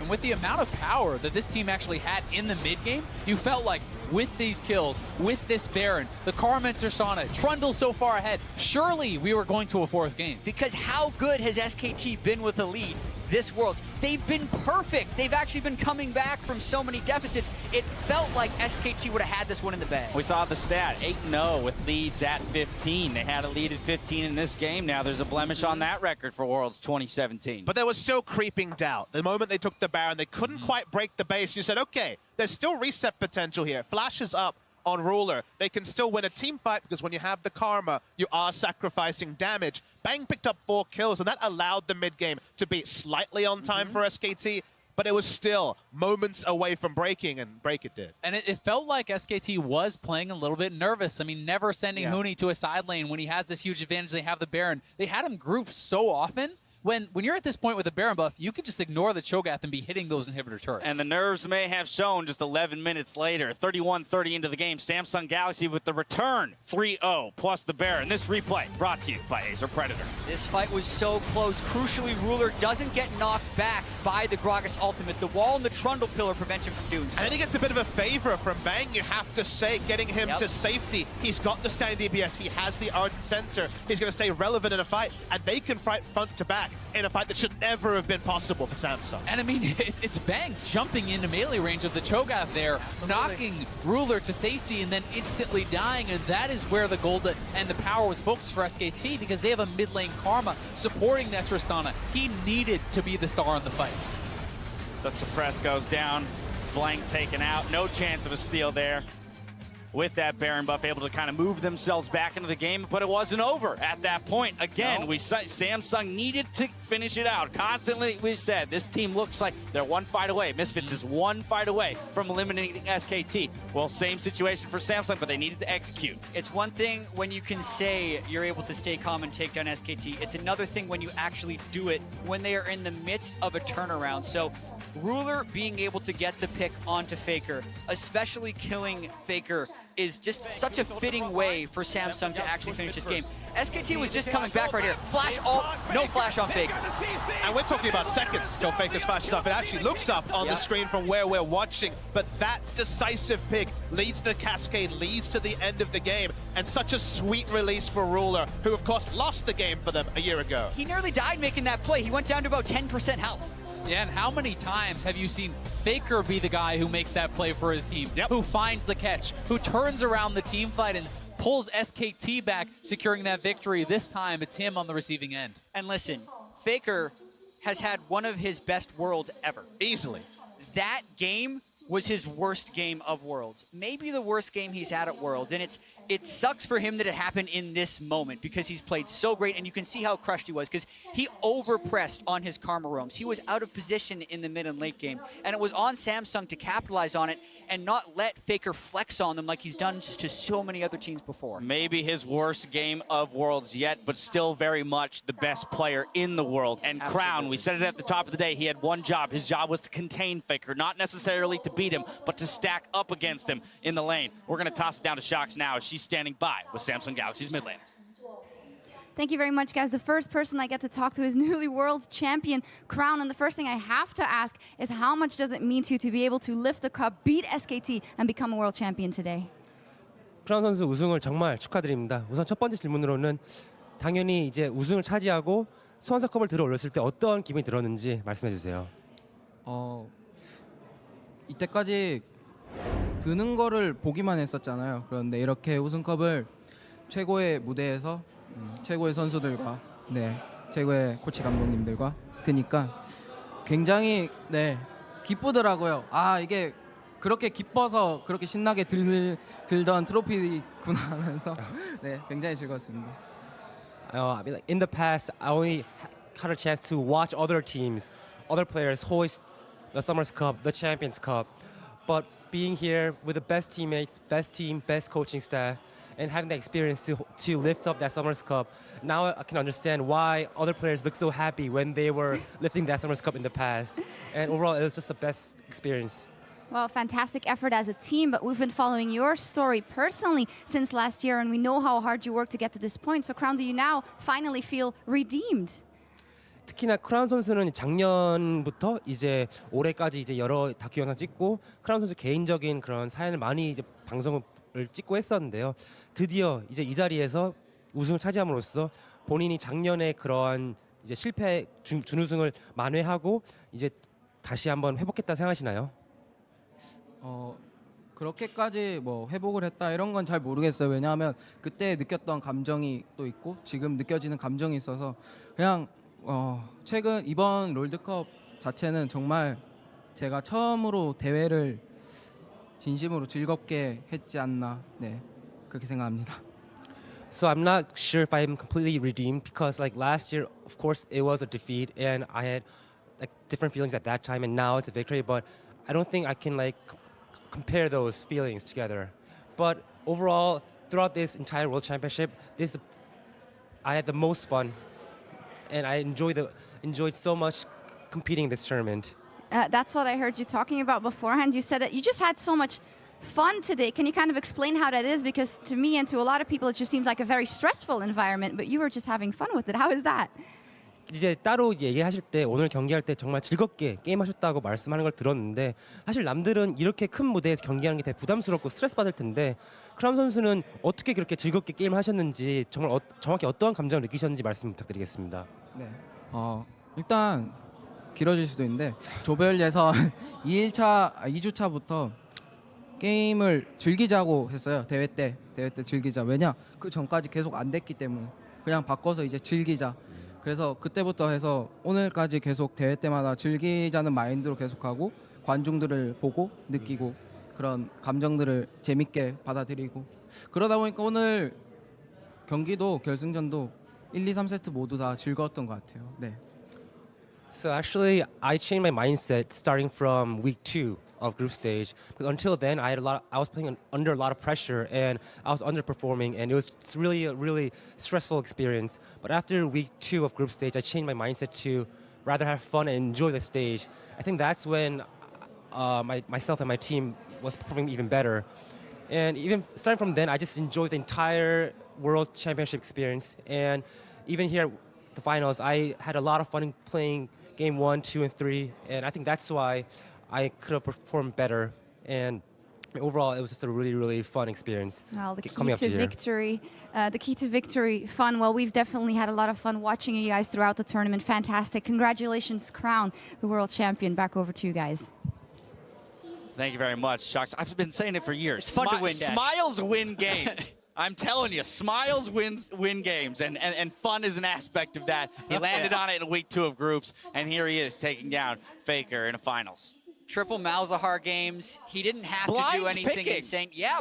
And with the amount of power that this team actually had in the mid-game, you felt like with these kills, with this Baron, the Karma Tersana, Trundle so far ahead, surely we were going to a fourth game. Because how good has SKT been with the lead this Worlds? They've been perfect. They've actually been coming back from so many deficits. It felt like SKT would have had this one in the bag. We saw the stat, 8-0 with leads at 15. They had a lead at 15 in this game. Now there's a blemish on that record for Worlds 2017. But there was still creeping doubt. The moment they took the Baron, they couldn't quite break the base. You said, okay, there's still reset potential here. Flash is up on Ruler. They can still win a team fight because when you have the Karma, you are sacrificing damage. Bang picked up 4 kills, and that allowed the mid game to be slightly on time for SKT, but it was still moments away from breaking, and break it did. And it felt like SKT was playing a little bit nervous. I mean, never sending Hooney to a side lane when he has this huge advantage. They have the Baron. They had him grouped so often, when you're at this point with a Baron buff, you can just ignore the Cho'Gath and be hitting those inhibitor turrets. And the nerves may have shown just 11 minutes later. 31-30 into the game. Samsung Galaxy with the return 3-0 plus the Baron. This replay brought to you by Acer Predator. This fight was so close. Crucially, Ruler doesn't get knocked back by the Gragas ultimate. The wall and the Trundle pillar prevent him from doing so. And then he gets a bit of a favor from Bang, you have to say, getting him to safety. He's got the standing DPS, he has the Ardent Sensor, he's going to stay relevant in a fight, and they can fight front to back in a fight that should never have been possible for Samsung. And I mean, it's Bang jumping into melee range of the Cho'Gath there, knocking Ruler to safety and then instantly dying, and that is where the gold and the power was focused for SKT, because they have a mid lane Karma supporting that Tristana. He needed to be the star in the fights. The suppress goes down, Blank taken out, no chance of a steal there. With that Baron buff, able to kind of move themselves back into the game, but it wasn't over at that point. Again, we said Samsung needed to finish it out. Constantly, we said this team looks like they're one fight away. Misfits is one fight away from eliminating SKT. Well, same situation for Samsung, but they needed to execute. It's one thing when you can say you're able to stay calm and take down SKT. It's another thing when you actually do it when they are in the midst of a turnaround. So Ruler being able to get the pick onto Faker, especially killing Faker, is just such a fitting way for Samsung to actually finish this game. SKT was just coming back right here. Flash ult, no flash on Faker. And we're talking about seconds till Faker's flashes up. It actually looks up on the screen from where we're watching, but that decisive pick leads to the cascade, leads to the end of the game, and such a sweet release for Ruler, who of course lost the game for them a year ago. He nearly died making that play. He went down to about 10% health. Yeah, and how many times have you seen Faker be the guy who makes that play for his team, who finds the catch, who turns around the team fight and pulls SKT back, securing that victory? This time, it's him on the receiving end. And listen, Faker has had one of his best worlds ever. Easily. That game was his worst game of Worlds. Maybe the worst game he's had at Worlds. And it sucks for him that it happened in this moment, because he's played so great, and you can see how crushed he was, because he overpressed on his Karma roams. He was out of position in the mid and late game, and it was on Samsung to capitalize on it and not let Faker flex on them like he's done to so many other teams before. Maybe his worst game of Worlds yet, but still very much the best player in the world. And Absolutely. Crown, we said it at the top of the day, he had one job. His job was to contain Faker, not necessarily to beat him, but to stack up against him in the lane. We're going to toss it down to Shox now as she's standing by with Samsung Galaxy's mid lane. Thank you very much, guys. The first person I get to talk to is newly world champion Crown, and the first thing I have to ask is, how much does it mean to you to be able to lift the cup, beat SKT, and become a world champion today? 크라운 선수 우승을 정말 축하드립니다. 우선 첫 번째 질문으로는 당연히 이제 우승을 차지하고 소환사컵을 들어 올렸을 때 어떤 기분이 들었는지 말씀해 주세요. 이때까지 드는 거를 보기만 했었잖아요. 그런데 이렇게 우승컵을 최고의 무대에서 최고의 선수들과 최고의 코치 감독님들과 드니까 굉장히 기쁘더라고요. 아, 이게 그렇게 기뻐서 그렇게 신나게 들던 트로피구나 하면서 굉장히 즐거웠습니다. I mean, like in the past, I only had a chance to watch other teams, other players hoist the Summers Cup, the Champions Cup, but being here with the best teammates, best team, best coaching staff, and having the experience to lift up that Summers Cup, now I can understand why other players look so happy when they were lifting that Summers Cup in the past. And overall, it was just the best experience. Well, fantastic effort as a team, but we've been following your story personally since last year, and we know how hard you worked to get to this point. So, Crown, do you now finally feel redeemed? 특히나 크라운 선수는 작년부터 이제 올해까지 이제 여러 다큐 영상 찍고 크라운 선수 개인적인 그런 사연을 많이 이제 방송을 찍고 했었는데요. 드디어 이제 이 자리에서 우승을 차지함으로써 본인이 작년에 그러한 이제 실패 준우승을 만회하고 이제 다시 한번 회복했다 생각하시나요? 그렇게까지 뭐 회복을 했다 이런 건 잘 모르겠어요. 왜냐하면 그때 느꼈던 감정이 또 있고 지금 느껴지는 감정이 있어서 그냥 최근 이번 롤드컵 자체는 정말 제가 처음으로 대회를 진심으로 즐겁게 했지 않나 그렇게 생각합니다. So I'm not sure if I'm completely redeemed because like last year, of course, it was a defeat and I had like different feelings at that time, and now it's a victory. But I don't think I can like compare those feelings together. But overall, throughout this entire World Championship, I had the most fun and I enjoyed so much competing in this tournament. That's what I heard you talking about beforehand. You said that you just had so much fun today. Can you kind of explain how that is? Because to me and to a lot of people, it just seems like a very stressful environment, but you were just having fun with it. How is that? 이제 따로 얘기하실 때 오늘 경기할 때 정말 즐겁게 게임하셨다고 말씀하는 걸 들었는데 사실 남들은 이렇게 큰 무대에서 경기하는 게 되게 부담스럽고 스트레스 받을 텐데 크라운 선수는 어떻게 그렇게 즐겁게 게임을 하셨는지 정말 정확히 어떠한 감정을 느끼셨는지 말씀 부탁드리겠습니다. 네. 일단 길어질 수도 있는데 조별 예선 2주차부터 게임을 즐기자고 했어요. 대회 때 즐기자. 왜냐? 그 전까지 계속 안 됐기 때문에 그냥 바꿔서 이제 즐기자. 그래서 그때부터 해서 오늘까지 계속 대회 때마다 즐기자는 마인드로 계속하고 관중들을 보고 느끼고 그런 감정들을 재밌게 받아들이고 그러다 보니까 오늘 경기도 결승전도 1, 2, 3세트 모두 다 즐거웠던 것 같아요. 네. So actually, I changed my mindset starting from week 2 of group stage. Because until then, I was playing under a lot of pressure and I was underperforming, and it was really a really stressful experience. But after week 2 of group stage, I changed my mindset to rather have fun and enjoy the stage. I think that's when myself and my team was performing even better. And even starting from then, I just enjoyed the entire World Championship experience. And even here, the finals, I had a lot of fun playing game 1, 2, and 3, and I think that's why I could have performed better. And overall, it was just a really, really fun experience. Well, the coming key to victory, fun. Well, we've definitely had a lot of fun watching you guys throughout the tournament. Fantastic. Congratulations, Crown, the world champion. Back over to you guys. Thank you very much, Shocks. I've been saying it for years. It's fun to win, Dash. Smiles win games. I'm telling you, smiles win games, and fun is an aspect of that. He landed on it in week 2 of groups, and here he is taking down Faker in the finals. Triple Malzahar games. He didn't have to Blind do anything picking. insane. Yeah,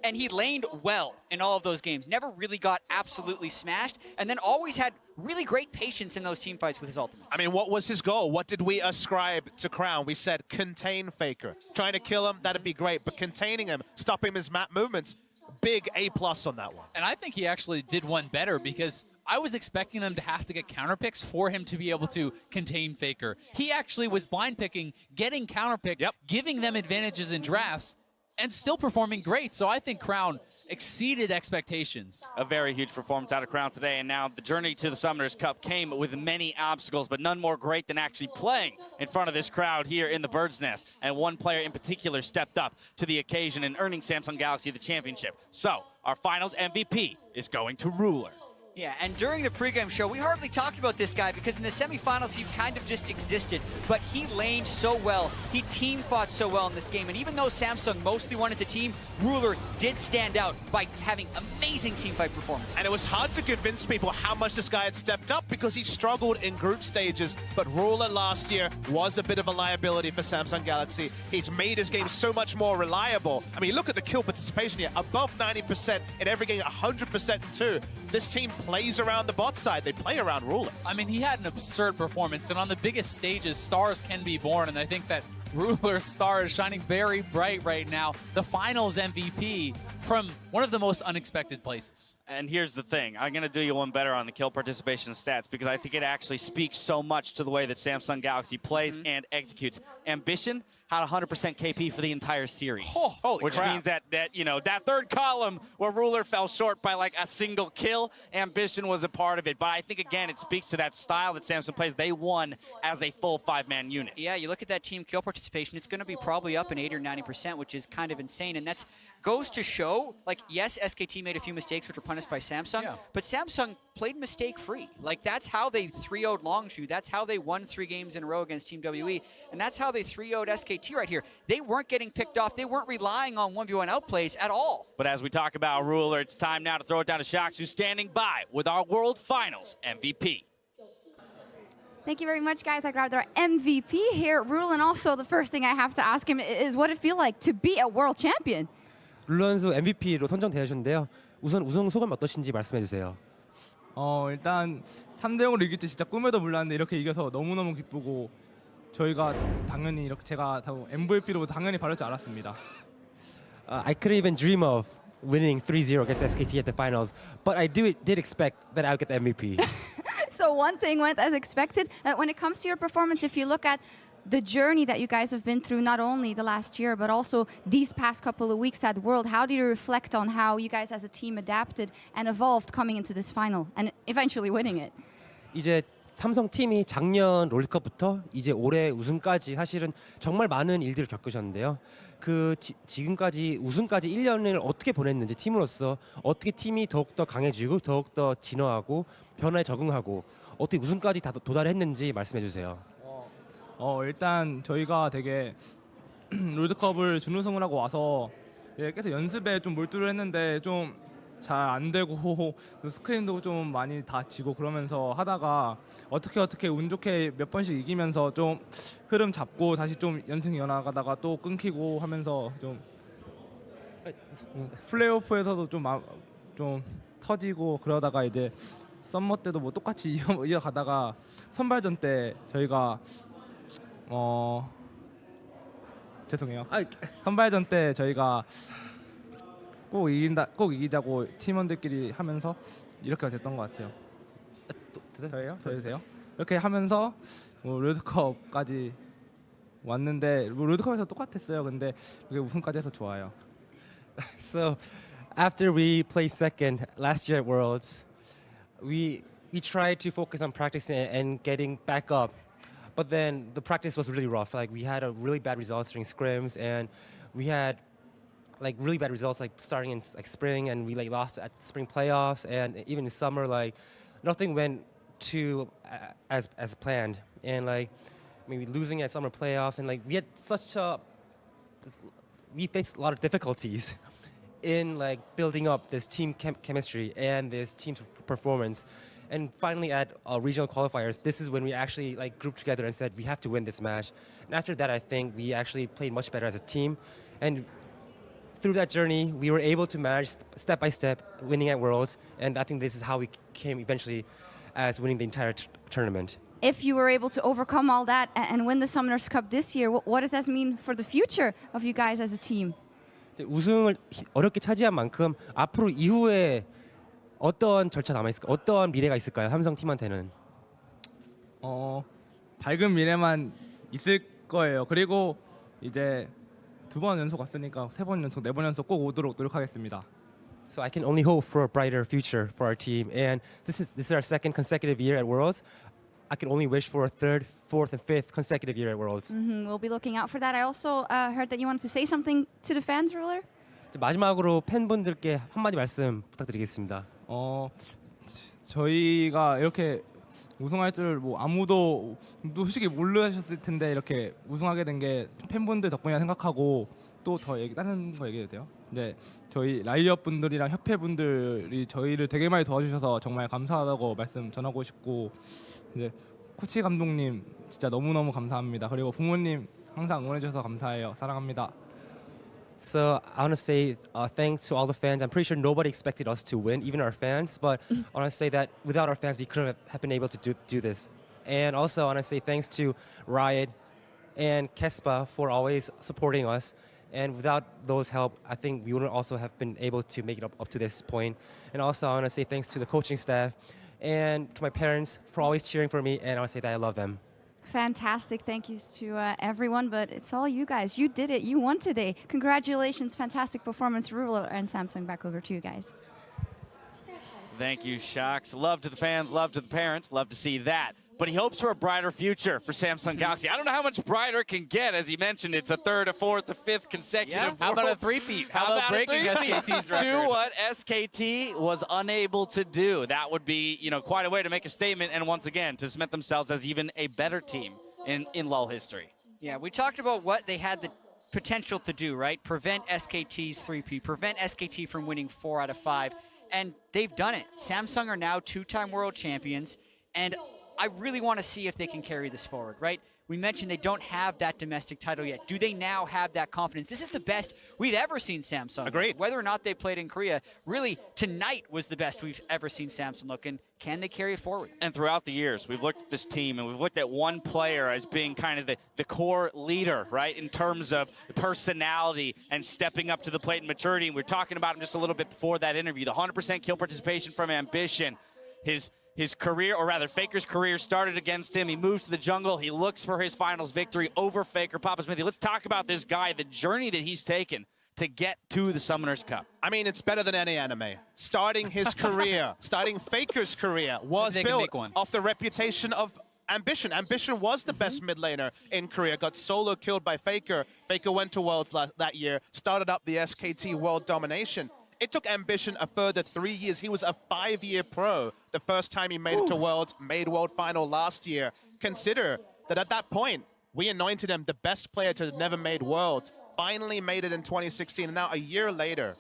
and he laned well in all of those games. Never really got absolutely smashed, and then always had really great patience in those team fights with his ultimates. I mean, what was his goal? What did we ascribe to Crown? We said contain Faker. Trying to kill him, that'd be great, but containing him, stopping his map movements, big A+ on that one. And I think he actually did one better because I was expecting them to have to get counter picks for him to be able to contain Faker. He actually was blind picking, getting counter picked, giving them advantages in drafts, and still performing great. So I think Crown exceeded expectations. A very huge performance out of Crown today, and now the journey to the Summoners Cup came with many obstacles, but none more great than actually playing in front of this crowd here in the Bird's Nest. And one player in particular stepped up to the occasion and earning Samsung Galaxy the championship. So our finals MVP is going to Ruler. Yeah, and during the pregame show, we hardly talked about this guy because in the semifinals, he kind of just existed. But he laned so well. He team fought so well in this game. And even though Samsung mostly won as a team, Ruler did stand out by having amazing team fight performances. And it was hard to convince people how much this guy had stepped up because he struggled in group stages. But Ruler last year was a bit of a liability for Samsung Galaxy. He's made his game so much more reliable. I mean, look at the kill participation here. Above 90% in every game, 100% in 2. This team plays around the bot side. They play around Ruler. I mean, he had an absurd performance, and on the biggest stages, stars can be born, and I think that Ruler's star is shining very bright right now. The finals MVP from one of the most unexpected places. And here's the thing. I'm going to do you one better on the kill participation stats because I think it actually speaks so much to the way that Samsung Galaxy plays and executes. Ambition had 100% KP for the entire series. Oh, holy which crap. means that you know, that third column where Ruler fell short by like a single kill, Ambition was a part of it. But I think, again, it speaks to that style that Samsung plays. They won as a full 5-man unit. Yeah, you look at that team kill participation, it's going to be probably up in 80 or 90%, which is kind of insane. And that goes to show, like, yes, SKT made a few mistakes, which were punished by Samsung, but Samsung played mistake-free. Like, that's how they 3-0'd Longshu. That's how they won 3 games in a row against Team WE. And that's how they 3-0'd SKT right here. They weren't getting picked off. They weren't relying on 1v1 outplays at all. But as we talk about Ruler, it's time now to throw it down to Shox, who's standing by with our World Finals MVP. Thank you very much, guys. I grabbed our MVP here, Rule, and also the first thing I have to ask him is what it feel like to be a world champion. 룰러 선수 MVP로 선정되셨는데요. 우선 우승 소감 어떠신지 말씀해 주세요. 일단 3대0으로 이길 때 진짜 꿈에도 몰랐는데 이렇게 이겨서 너무너무 기쁘고 저희가 당연히 이렇게 제가 MVP로 당연히 받을 줄 알았습니다. I couldn't even dream of winning 3-0 against SKT at the finals, but I did expect that I would get the MVP. So one thing went as expected. When it comes to your performance, if you look at the journey that you guys have been through, not only the last year, but also these past couple of weeks at World, how do you reflect on how you guys as a team adapted and evolved coming into this final and eventually winning it? 이제 삼성 팀이 작년 롤드컵부터 이제 올해 우승까지 사실은 정말 많은 일들을 겪으셨는데요. 지금까지 우승까지 1년을 어떻게 보냈는지 팀으로서 어떻게 팀이 더욱더 강해지고 더욱더 진화하고 변화에 적응하고 어떻게 우승까지 다 도달했는지 말씀해 주세요. 일단 저희가 되게 롤드컵을 준우승을 하고 와서 계속 연습에 좀 몰두를 했는데 좀 잘 안 되고 스크린도 좀 많이 다치고 그러면서 하다가 어떻게 운 좋게 몇 번씩 이기면서 좀 흐름 잡고 다시 좀 연승 이어나가다가 또 끊기고 하면서 좀 플레이오프에서도 좀 터지고 그러다가 이제 썸머 때도 뭐 똑같이 이어가다가 선발전 때 저희가 죄송해요. 선발전 때 저희가 꼭 이기자고 팀원들끼리 하면서 이렇게 됐던 것 같아요. 더 해주세요. 이렇게 하면서 롤드컵까지 왔는데 롤드컵에서 똑같았어요. 근데 그게 우승까지 해서 좋아요. So after we placed second last year at Worlds, we tried to focus on practicing and getting back up. But then the practice was really rough. Like we had a really bad results during scrims, and we had like really bad results like starting in like spring, and we like lost at spring playoffs, and even in summer like nothing went to as planned, and like maybe losing at summer playoffs, and like we faced a lot of difficulties in like building up this team chemistry and this team performance. And finally at regional qualifiers, this is when we actually like grouped together and said we have to win this match. And after that, I think we actually played much better as a team. And through that journey, we were able to manage step by step winning at Worlds. And I think this is how we came eventually as winning the entire tournament. If you were able to overcome all that and win the Summoners Cup this year, what does that mean for the future of you guys as a team? 우승을 어렵게 차지한 만큼 앞으로 이후에 어떤 절차 남아 있을까? 어떤 미래가 있을까요? 삼성 팀한테는 밝은 미래만 있을 거예요. 그리고 이제 2번 연속 왔으니까 3번 연속, 4번 연속 꼭 오도록 노력하겠습니다. So I can only hope for a brighter future for our team, and this is our second consecutive year at Worlds. I can only wish for a third, fourth, and fifth consecutive year at Worlds. We'll be looking out for that. I also heard that you wanted to say something to the fans, Ruler. 마지막으로 팬분들께 한마디 말씀 부탁드리겠습니다. 저희가 이렇게 우승할 줄 뭐 아무도 솔직히 모르셨을 텐데 이렇게 우승하게 된 게 팬분들 덕분이라 생각하고 또 더 다른 거 얘기해도 돼요? 네, 저희 라이엇 분들이랑 협회 분들이 저희를 되게 많이 도와주셔서 정말 감사하다고 말씀 전하고 싶고 이제 코치 감독님 진짜 너무너무 감사합니다. 그리고 부모님 항상 응원해 주셔서 감사해요. 사랑합니다. So I want to say thanks to all the fans. I'm pretty sure nobody expected us to win, even our fans. But I want to say that without our fans, we couldn't have been able to do this. And also I want to say thanks to Riot and Kespa for always supporting us. And without those help, I think we wouldn't also have been able to make it up to this point. And also I want to say thanks to the coaching staff and to my parents for always cheering for me. And I want to say that I love them. Fantastic. Thank you to everyone, but it's all you guys. You did it. You won today. Congratulations. Fantastic performance, Ruler and Samsung. Back over to you guys. Thank you, Shaks. Love to the fans, love to the parents, love to see that. But he hopes for a brighter future for Samsung Galaxy. I don't know how much brighter it can get. As he mentioned, it's a third, a fourth, a fifth consecutive. How about a Worlds. three-peat? How about breaking SKT's record? Do what SKT was unable to do. That would be, quite a way to make a statement, and once again, to cement themselves as even a better team in LoL history. Yeah, we talked about what they had the potential to do, right? Prevent SKT's 3P, prevent SKT from winning 4 out of 5, and they've done it. Samsung are now 2-time world champions, and I really want to see if they can carry this forward, right? We mentioned they don't have that domestic title yet. Do they now have that confidence? This is the best we've ever seen Samsung. Agreed. Whether or not they played in Korea, really, tonight was the best we've ever seen Samsung look, and can they carry it forward? And throughout the years, we've looked at this team, and we've looked at one player as being kind of the core leader, right, in terms of personality and stepping up to the plate and maturity. And we were talking about him just a little bit before that interview. The 100% kill participation from Ambition, his his career, or rather Faker's career started against him. He moves to the jungle. He looks for his finals victory over Faker. Papa Smithy, let's talk about this guy, the journey that he's taken to get to the Summoners Cup. I mean, it's better than any anime. Starting his career, starting Faker's career, was built off the reputation of Ambition. Ambition was the best mid laner in Korea, got solo killed by Faker. Faker went to Worlds that year, started up the SKT World Domination. It took Ambition a further 3 years. He was a 5-year pro the first time he made it to Worlds, made World Final last year. Consider that at that point, we anointed him the best player to have never made Worlds. Finally made it in 2016, and now a year later,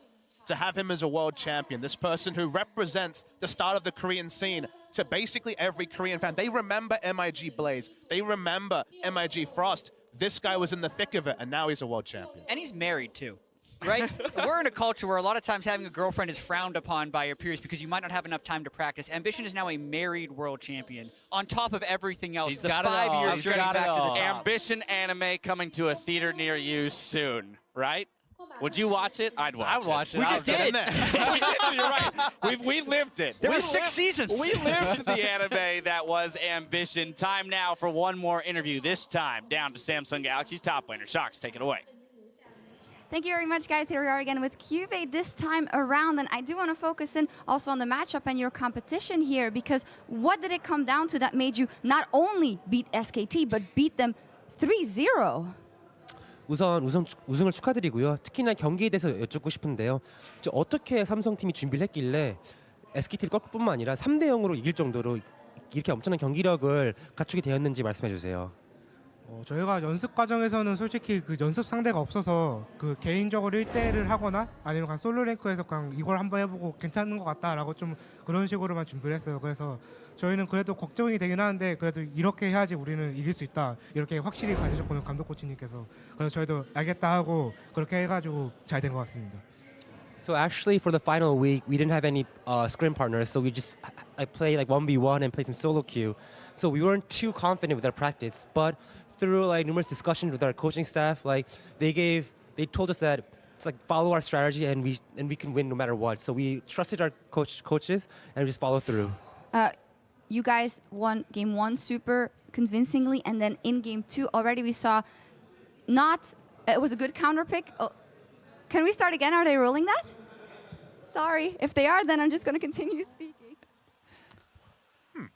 to have him as a world champion, this person who represents the start of the Korean scene to basically every Korean fan. They remember MIG Blaze. They remember MIG Frost. This guy was in the thick of it, and now he's a world champion. And he's married, too. Right? We're in a culture where a lot of times having a girlfriend is frowned upon by your peers because you might not have enough time to practice. Ambition is now a married world champion on top of everything else. He's the got 5 years He's journey got back it to all. the top. Ambition anime coming to a theater near you soon, right? Would you watch it? I'd watch it. I would watch it. We just did. We did. You're right. We lived it. There we were 6 seasons. We lived the anime that was Ambition. Time now for one more interview. This time down to Samsung Galaxy's top laner. Shocks, take it away. Thank you very much, guys. Here we are again with Cuvée this time around. And I do want to focus in also on the matchup and your competition here, because what did it come down to that made you not only beat SKT, but beat them 3-0? 우선 우승을 축하드리고요. 특히나 경기에 대해서 여쭙고 싶은데요. 어떻게 삼성팀이 준비를 했길래 SKT를 꺾을 뿐만 아니라 3대0으로 이길 정도로 이렇게 엄청난 경기력을 갖추게 되었는지 말씀해 주세요. 저희가 연습 과정에서는 솔직히 그 연습 상대가 없어서 그 개인적으로 1대1을 하거나 아니면 그냥 솔로 랭크에서 그냥 이걸 한번 해보고 괜찮은 것 같다라고 좀 그런 식으로만 준비를 했어요. 그래서 저희는 그래도 걱정이 되긴 하는데 그래도 이렇게 해야지 우리는 이길 수 있다 이렇게 확실히 가르쳐줬거든요, 감독 코치님께서. 그래서 저희도 알겠다 하고 그렇게 해가지고 잘 된 것 같습니다. So actually for the final week we didn't have any scrim partners, so I played like 1v1 and played some solo queue. So we weren't too confident with our practice, but through like numerous discussions with our coaching staff, like they told us that it's like follow our strategy and we can win no matter what. So we trusted our coaches and we just follow through. You guys won game 1 super convincingly, and then in game 2 already we saw it was a good counter pick. Oh, can we start again? Are they rolling that? Sorry. If they are, then I'm just going to continue speaking.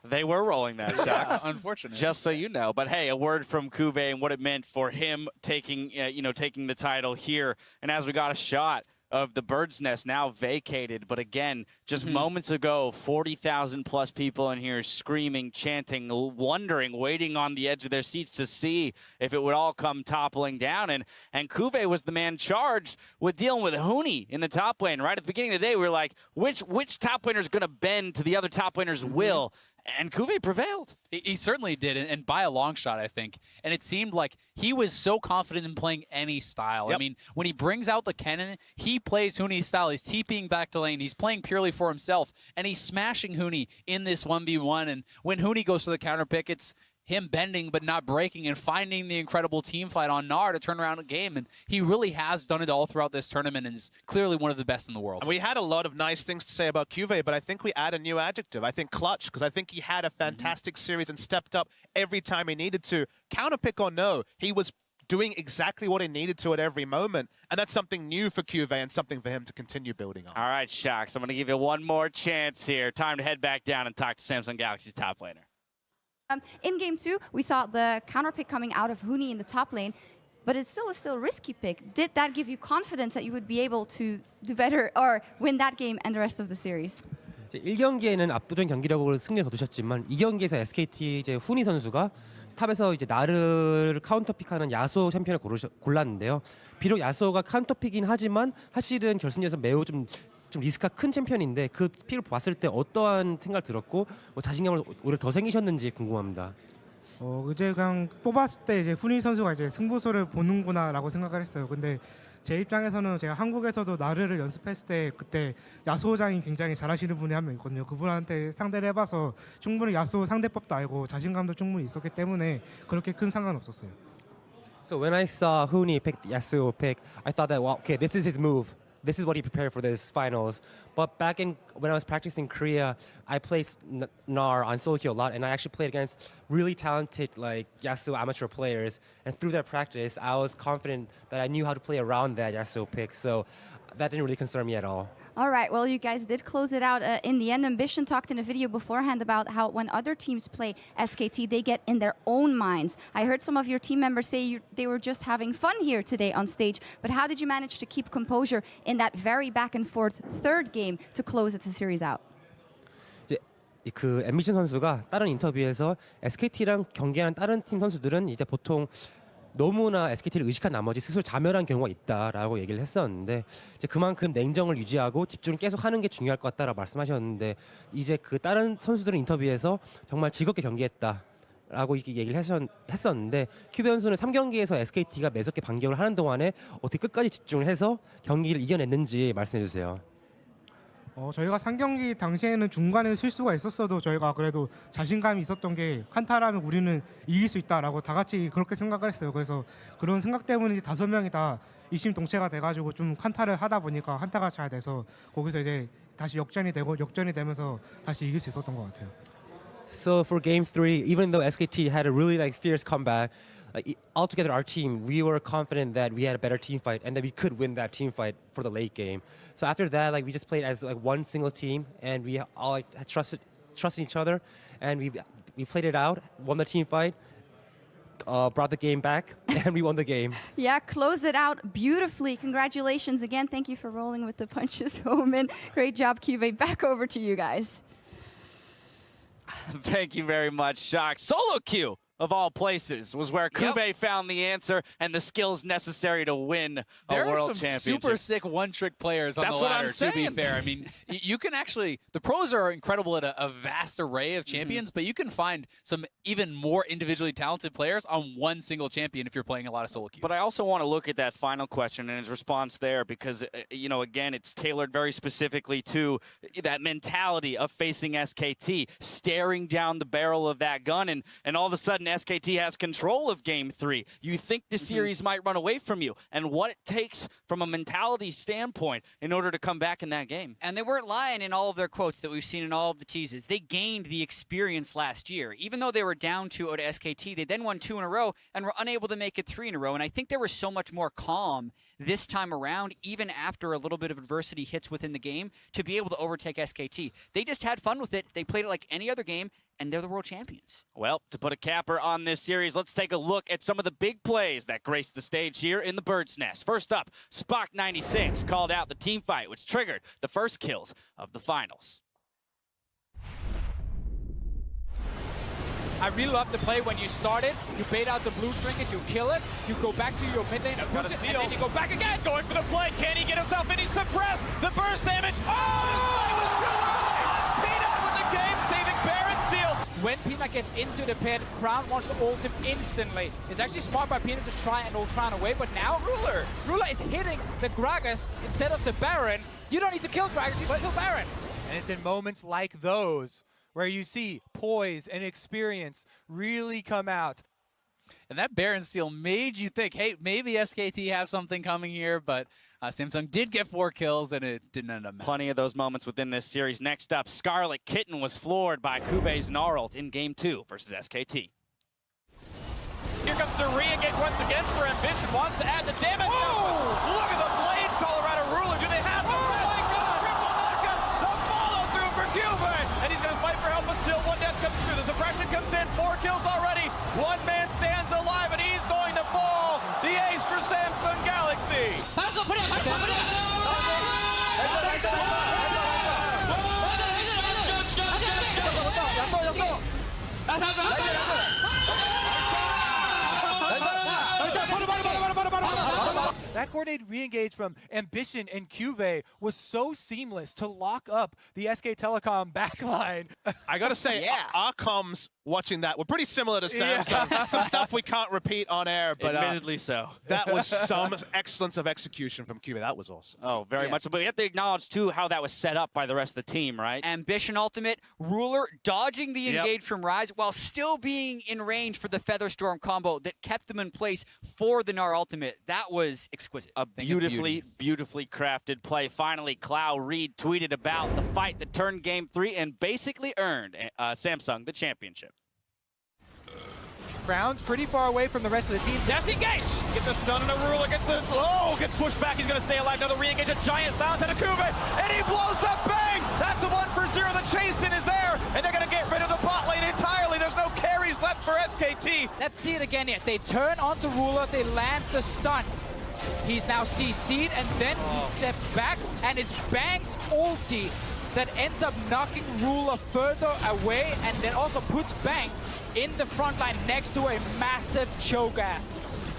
They were rolling that, Shocks. Unfortunate. Just so you know. But hey, a word from Cuvée and what it meant for him taking the title here. And as we got a shot of the Bird's Nest now vacated, but again, just moments ago, 40,000 plus people in here screaming, chanting, wondering, waiting on the edge of their seats to see if it would all come toppling down. And Cuvée was the man charged with dealing with Huni in the top lane. Right at the beginning of the day, we were like, which top laner is going to bend to the other top laner's will? And Cuvée prevailed. He certainly did, and by a long shot, I think. And it seemed like he was so confident in playing any style. Yep. I mean, when he brings out the cannon, he plays Huni's style. He's TPing back to lane. He's playing purely for himself, and he's smashing Huni in this 1v1. And when Huni goes for the counter pick, it's him bending but not breaking and finding the incredible team fight on Gnar to turn around a game. And he really has done it all throughout this tournament and is clearly one of the best in the world. And we had a lot of nice things to say about Cuvée, but I think we add a new adjective. I think clutch, because I think he had a fantastic series and stepped up every time he needed to. Counter pick or no, he was doing exactly what he needed to at every moment. And that's something new for Cuvée and something for him to continue building on. All right, Shocks, I'm going to give you one more chance here. Time to head back down and talk to Samsung Galaxy's top laner. In game 2, we saw the counter pick coming out of Huni in the top lane, but it's still a risky pick. Did that give you confidence that you would be able to do better or win that game and the rest of the series? 1경기에는 압도적인 경기력으로 승리를 거두셨지만 2경기에서 SKT 이제 후니 선수가 탑에서 이제 나르를 카운터픽하는 야수 챔피언을 골랐는데요. 비록 야수가 카운터픽이긴 하지만 사실은 결승전에서 매우 좀 리스크가 큰 챔피언인데 그 픽을 봤을 때 어떠한 생각 들었고 자신감을 오히려 더 생기셨는지 궁금합니다. 이제 그냥 뽑았을 때 이제 후니 선수가 이제 승부수를 보는구나라고 생각을 했어요. 근데 제 입장에서는 제가 한국에서도 나르를 연습했을 때 그때 야수호장이 굉장히 잘하시는 분이 한 명 있거든요. 그분한테 상대를 해봐서 충분히 야수호 상대법도 알고 자신감도 충분히 있었기 때문에 그렇게 큰 상관 없었어요. So when I saw Huni pick Yasuo pick, I thought that, well, okay, this is his move. this is what he prepared for this finals. But back when I was practicing Korea, I played NAR on solo queue a lot, and I actually played against really talented like Yasuo amateur players. And through that practice, I was confident that I knew how to play around that Yasuo pick. So that didn't really concern me at all. All right, well, you guys did close it out. In the end, Ambition talked in a video beforehand about how when other teams play SKT, they get in their own minds. I heard some of your team members say they were just having fun here today on stage, but how did you manage to keep composure in that very back and forth third game to close the series out? 그 앰비션 선수가 다른 인터뷰에서 SKT랑 경기하는 다른 팀 선수들은 이제 보통 너무나 SKT를 의식한 나머지 스스로 자멸한 경우가 있다라고 얘기를 했었는데 이제 그만큼 냉정을 유지하고 집중을 계속 하는 게 중요할 것 같다라고 말씀하셨는데 이제 그 다른 선수들은 인터뷰에서 정말 즐겁게 경기했다라고 이렇게 얘기를 했었는데 큐베 선수는 3경기에서 SKT가 매섭게 반격을 하는 동안에 어떻게 끝까지 집중을 해서 경기를 이겨냈는지 말씀해 주세요. 저희가 3경기 당시에는 중간에 실수가 있었어도 저희가 그래도 자신감이 있었던 게 한타라면 우리는 이길 수 있다라고 다 같이 그렇게 생각을 했어요. 그래서 그런 생각 때문에 5명이 다 이심동체가 돼가지고 좀 한타를 하다 보니까 한타가 잘 돼서 거기서 이제 다시 역전이 되면서 다시 이길 수 있었던 것 같아요. So for game 3, even though SKT had a really fierce comeback, altogether our team, we were confident that we had a better team fight and that we could win that team fight for the late game. So after that, we just played as one single team, and we all had trusted each other, and we played it out, won the team fight, brought the game back, and we won the game. Yeah, closed it out beautifully. Congratulations again. Thank you for rolling with the punches, Homan. Great job, Cuvée. Back over to you guys. Thank you very much, Shock. Solo queue, of all places, was where Cuvée found the answer and the skills necessary to win a world championship. There are some super sick one-trick players on the ladder, to be fair. I mean, you can actually, the pros are incredible at a vast array of champions, but you can find some even more individually talented players on one single champion if you're playing a lot of solo queue. But I also want to look at that final question and his response there because, again, it's tailored very specifically to that mentality of facing SKT, staring down the barrel of that gun, and all of a sudden SKT has control of game 3. You think the series might run away from you, and what it takes from a mentality standpoint in order to come back in that game. And they weren't lying in all of their quotes that we've seen in all of the teases. They gained the experience last year. Even though they were down 2-0 to SKT, they then won 2 in a row and were unable to make it 3 in a row. And I think they were so much more calm this time around, even after a little bit of adversity hits within the game, to be able to overtake SKT. They just had fun with it. They played it like any other game, and they're the world champions. Well, to put a capper on this series, let's take a look at some of the big plays that graced the stage here in the Bird's Nest. First up, Spock96 called out the team fight, which triggered the first kills of the finals. I really love the play when you start it, you bait out the blue trinket, you kill it, you go back to your mid lane, push it, and then you go back again. Going for the play. Can he get himself in? He's suppressed. The burst damage. Peanut with the game-saving Baron steal. When Peanut gets into the pit, Crown wants to ult him instantly. It's actually smart by Peanut to try and ult Crown away, but now Ruler is hitting the Gragas instead of the Baron. You don't need to kill Gragas, you can kill Baron. And it's in moments like those where you see poise and experience really come out. And that Baron steal made you think, hey, maybe SKT have something coming here, but Samsung did get 4 kills, and it didn't end up mattering. Plenty of those moments within this series. Next up, Scarlet Kitten was floored by Cuvé's Gnarlt in Game 2 versus SKT. Here comes the re-engage once again for Ambition. Wants to add the damage. Look at the blade, Colorado Ruler. Do they have the triple knockup? The follow-through for Cuvée. And he's going to fight for help, but still one death comes through. The suppression comes in. 4 kills already. One man stands alive, and he's going to fall. The ace for Samsung Galaxy. That coordinated re-engage from Ambition and Cuvée was so seamless to lock up the SK Telecom backline. I gotta say, our comms watching that were pretty similar to Samsung. Yeah. Some stuff we can't repeat on air, but Admittedly so. that was some excellence of execution from Cuba. That was awesome. Oh, very much. But we have to acknowledge, too, how that was set up by the rest of the team, right? Ambition Ultimate, Ruler dodging the engage from Rise while still being in range for the Featherstorm combo that kept them in place for the Gnar Ultimate. That was exquisite. A beautifully crafted play. Finally, Cloud Reed tweeted about the fight that turned Game 3 and basically earned Samsung the championship. Crown's pretty far away from the rest of the team. Just engage! Get the stun and a Ruler gets it. Oh, gets pushed back. He's going to stay alive. Another re-engage. A giant silence and a Kube. And he blows up. Bang! That's a 1-for-0. The chase-in is there. And they're going to get rid of the bot lane entirely. There's no carries left for SKT. Let's see it again here. They turn onto Ruler, they land the stun. He's now CC'd, and then he steps back, and it's Bang's ulti that ends up knocking Ruler further away, and then also puts Bang in the front line next to a massive Cho'Gath.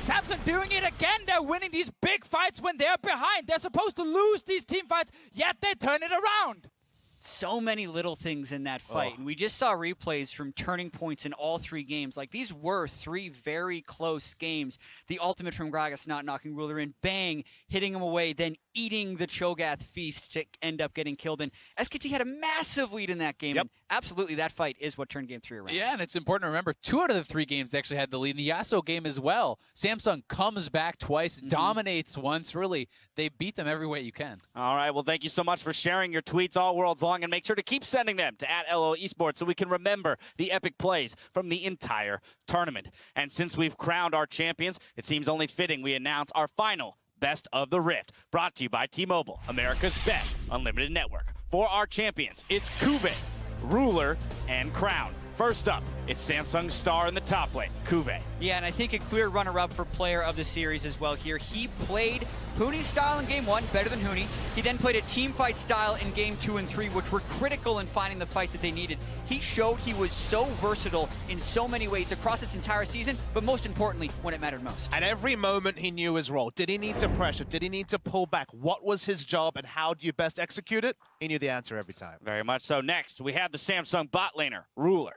Samsung doing it again. They're winning these big fights when they're behind. They're supposed to lose these team fights, yet they turn it around. So many little things in that fight. And we just saw replays from turning points in all 3 games. Like, these were 3 very close games. The ultimate from Gragas not knocking Ruler in, Bang hitting him away, then eating the Cho'Gath feast to end up getting killed. And SKT had a massive lead in that game. And absolutely, that fight is what turned Game 3 around. Yeah, and it's important to remember, 2 out of the 3 games they actually had the lead. In the Yasuo game as well, Samsung comes back twice, dominates once. Really, they beat them every way you can. All right, well, thank you so much for sharing your tweets all worlds long, and make sure to keep sending them to @LO Esports so we can remember the epic plays from the entire tournament. And since we've crowned our champions, it seems only fitting we announce our final Best of the Rift, brought to you by T-Mobile, America's best unlimited network. For our champions, it's Kube, Ruler, and Crown. First up, it's Samsung's star in the top lane, Kube. Yeah, and I think a clear runner-up for player of the series as well here. He played Huni's style in Game 1, better than Huni. He then played a team fight style in Game 2 and 3, which were critical in finding the fights that they needed. He showed he was so versatile in so many ways across this entire season, but most importantly, when it mattered most. At every moment, he knew his role. Did he need to pressure? Did he need to pull back? What was his job, and how do you best execute it? He knew the answer every time. Very much so. Next, we have the Samsung bot laner, Ruler.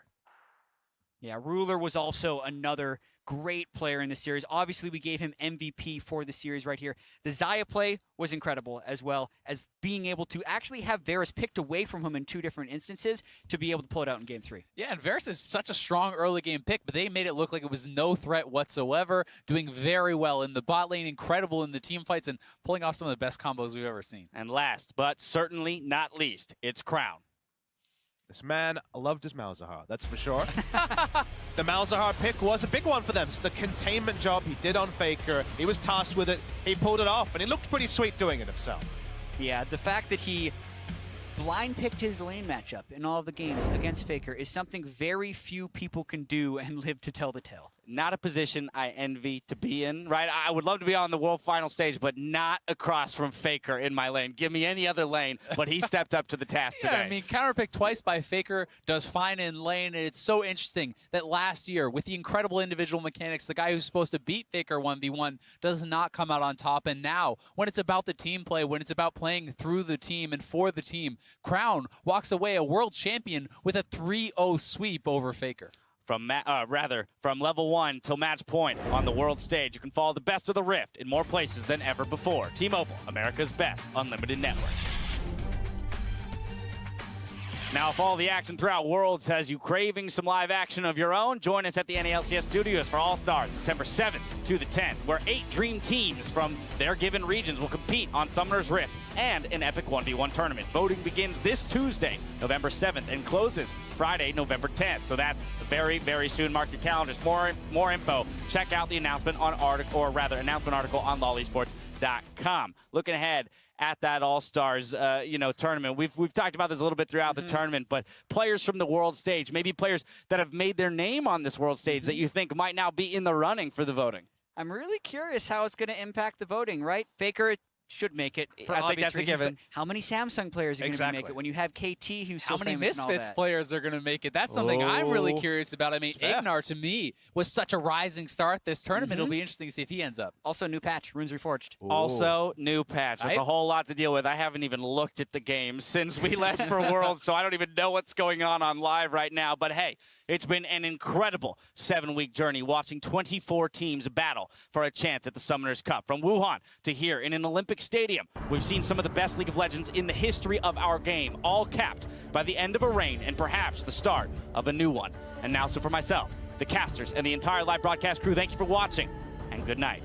Yeah, Ruler was also another great player in the series. Obviously, we gave him MVP for the series right here. The Xayah play was incredible, as well as being able to actually have Varus picked away from him in 2 different instances to be able to pull it out in Game 3. Yeah, and Varus is such a strong early game pick, but they made it look like it was no threat whatsoever, doing very well in the bot lane, incredible in the team fights, and pulling off some of the best combos we've ever seen. And last, but certainly not least, it's Crown. This man loved his Malzahar, that's for sure. The Malzahar pick was a big one for them. So the containment job he did on Faker, he was tasked with it, he pulled it off, and he looked pretty sweet doing it himself. Yeah, the fact that he blind picked his lane matchup in all of the games against Faker is something very few people can do and live to tell the tale. Not a position I envy to be in, right? I would love to be on the world final stage, but not across from Faker in my lane. Give me any other lane, but he stepped up to the task today. Yeah, I mean, counterpick twice by Faker, does fine in lane, and it's so interesting that last year, with the incredible individual mechanics, the guy who's supposed to beat Faker 1v1 does not come out on top, and now, when it's about the team play, when it's about playing through the team and for the team, Crown walks away a world champion with a 3-0 sweep over Faker. From level 1 till match point on the world stage, you can follow the best of the Rift in more places than ever before. T-Mobile, America's best unlimited network. Now, if all the action throughout Worlds has you craving some live action of your own, join us at the NALCS Studios for All-Stars, December 7th to the 10th, where 8 dream teams from their given regions will compete on Summoner's Rift and an epic 1v1 tournament. Voting begins this Tuesday, November 7th, and closes Friday, November 10th. So that's very, very soon. Mark your calendars. More info. Check out the announcement article on lolesports.com. Looking ahead at that All-Stars, tournament. We've talked about this a little bit throughout the tournament, but players from the world stage, maybe players that have made their name on this world stage that you think might now be in the running for the voting. I'm really curious how it's going to impact the voting, right? Faker should make it for I think obvious that's reasons, a given. but how many Samsung players are going to make it when you have KT who's so How many famous and all Misfits that? players are going to make it? That's something I'm really curious about. I mean, Ignar, to me, was such a rising star at this tournament. It'll be interesting to see if he ends up. Also, new patch, Runes Reforged. Also, new patch. There's Right? a whole lot to deal with. I haven't even looked at the game since we left for Worlds, so I don't even know what's going on live right now. But hey, It's been an incredible 7-week journey watching 24 teams battle for a chance at the Summoners Cup. From Wuhan to here in an Olympic stadium, we've seen some of the best League of Legends in the history of our game, all capped by the end of a reign and perhaps the start of a new one. And now, so for myself, the casters, and the entire live broadcast crew, thank you for watching, and good night.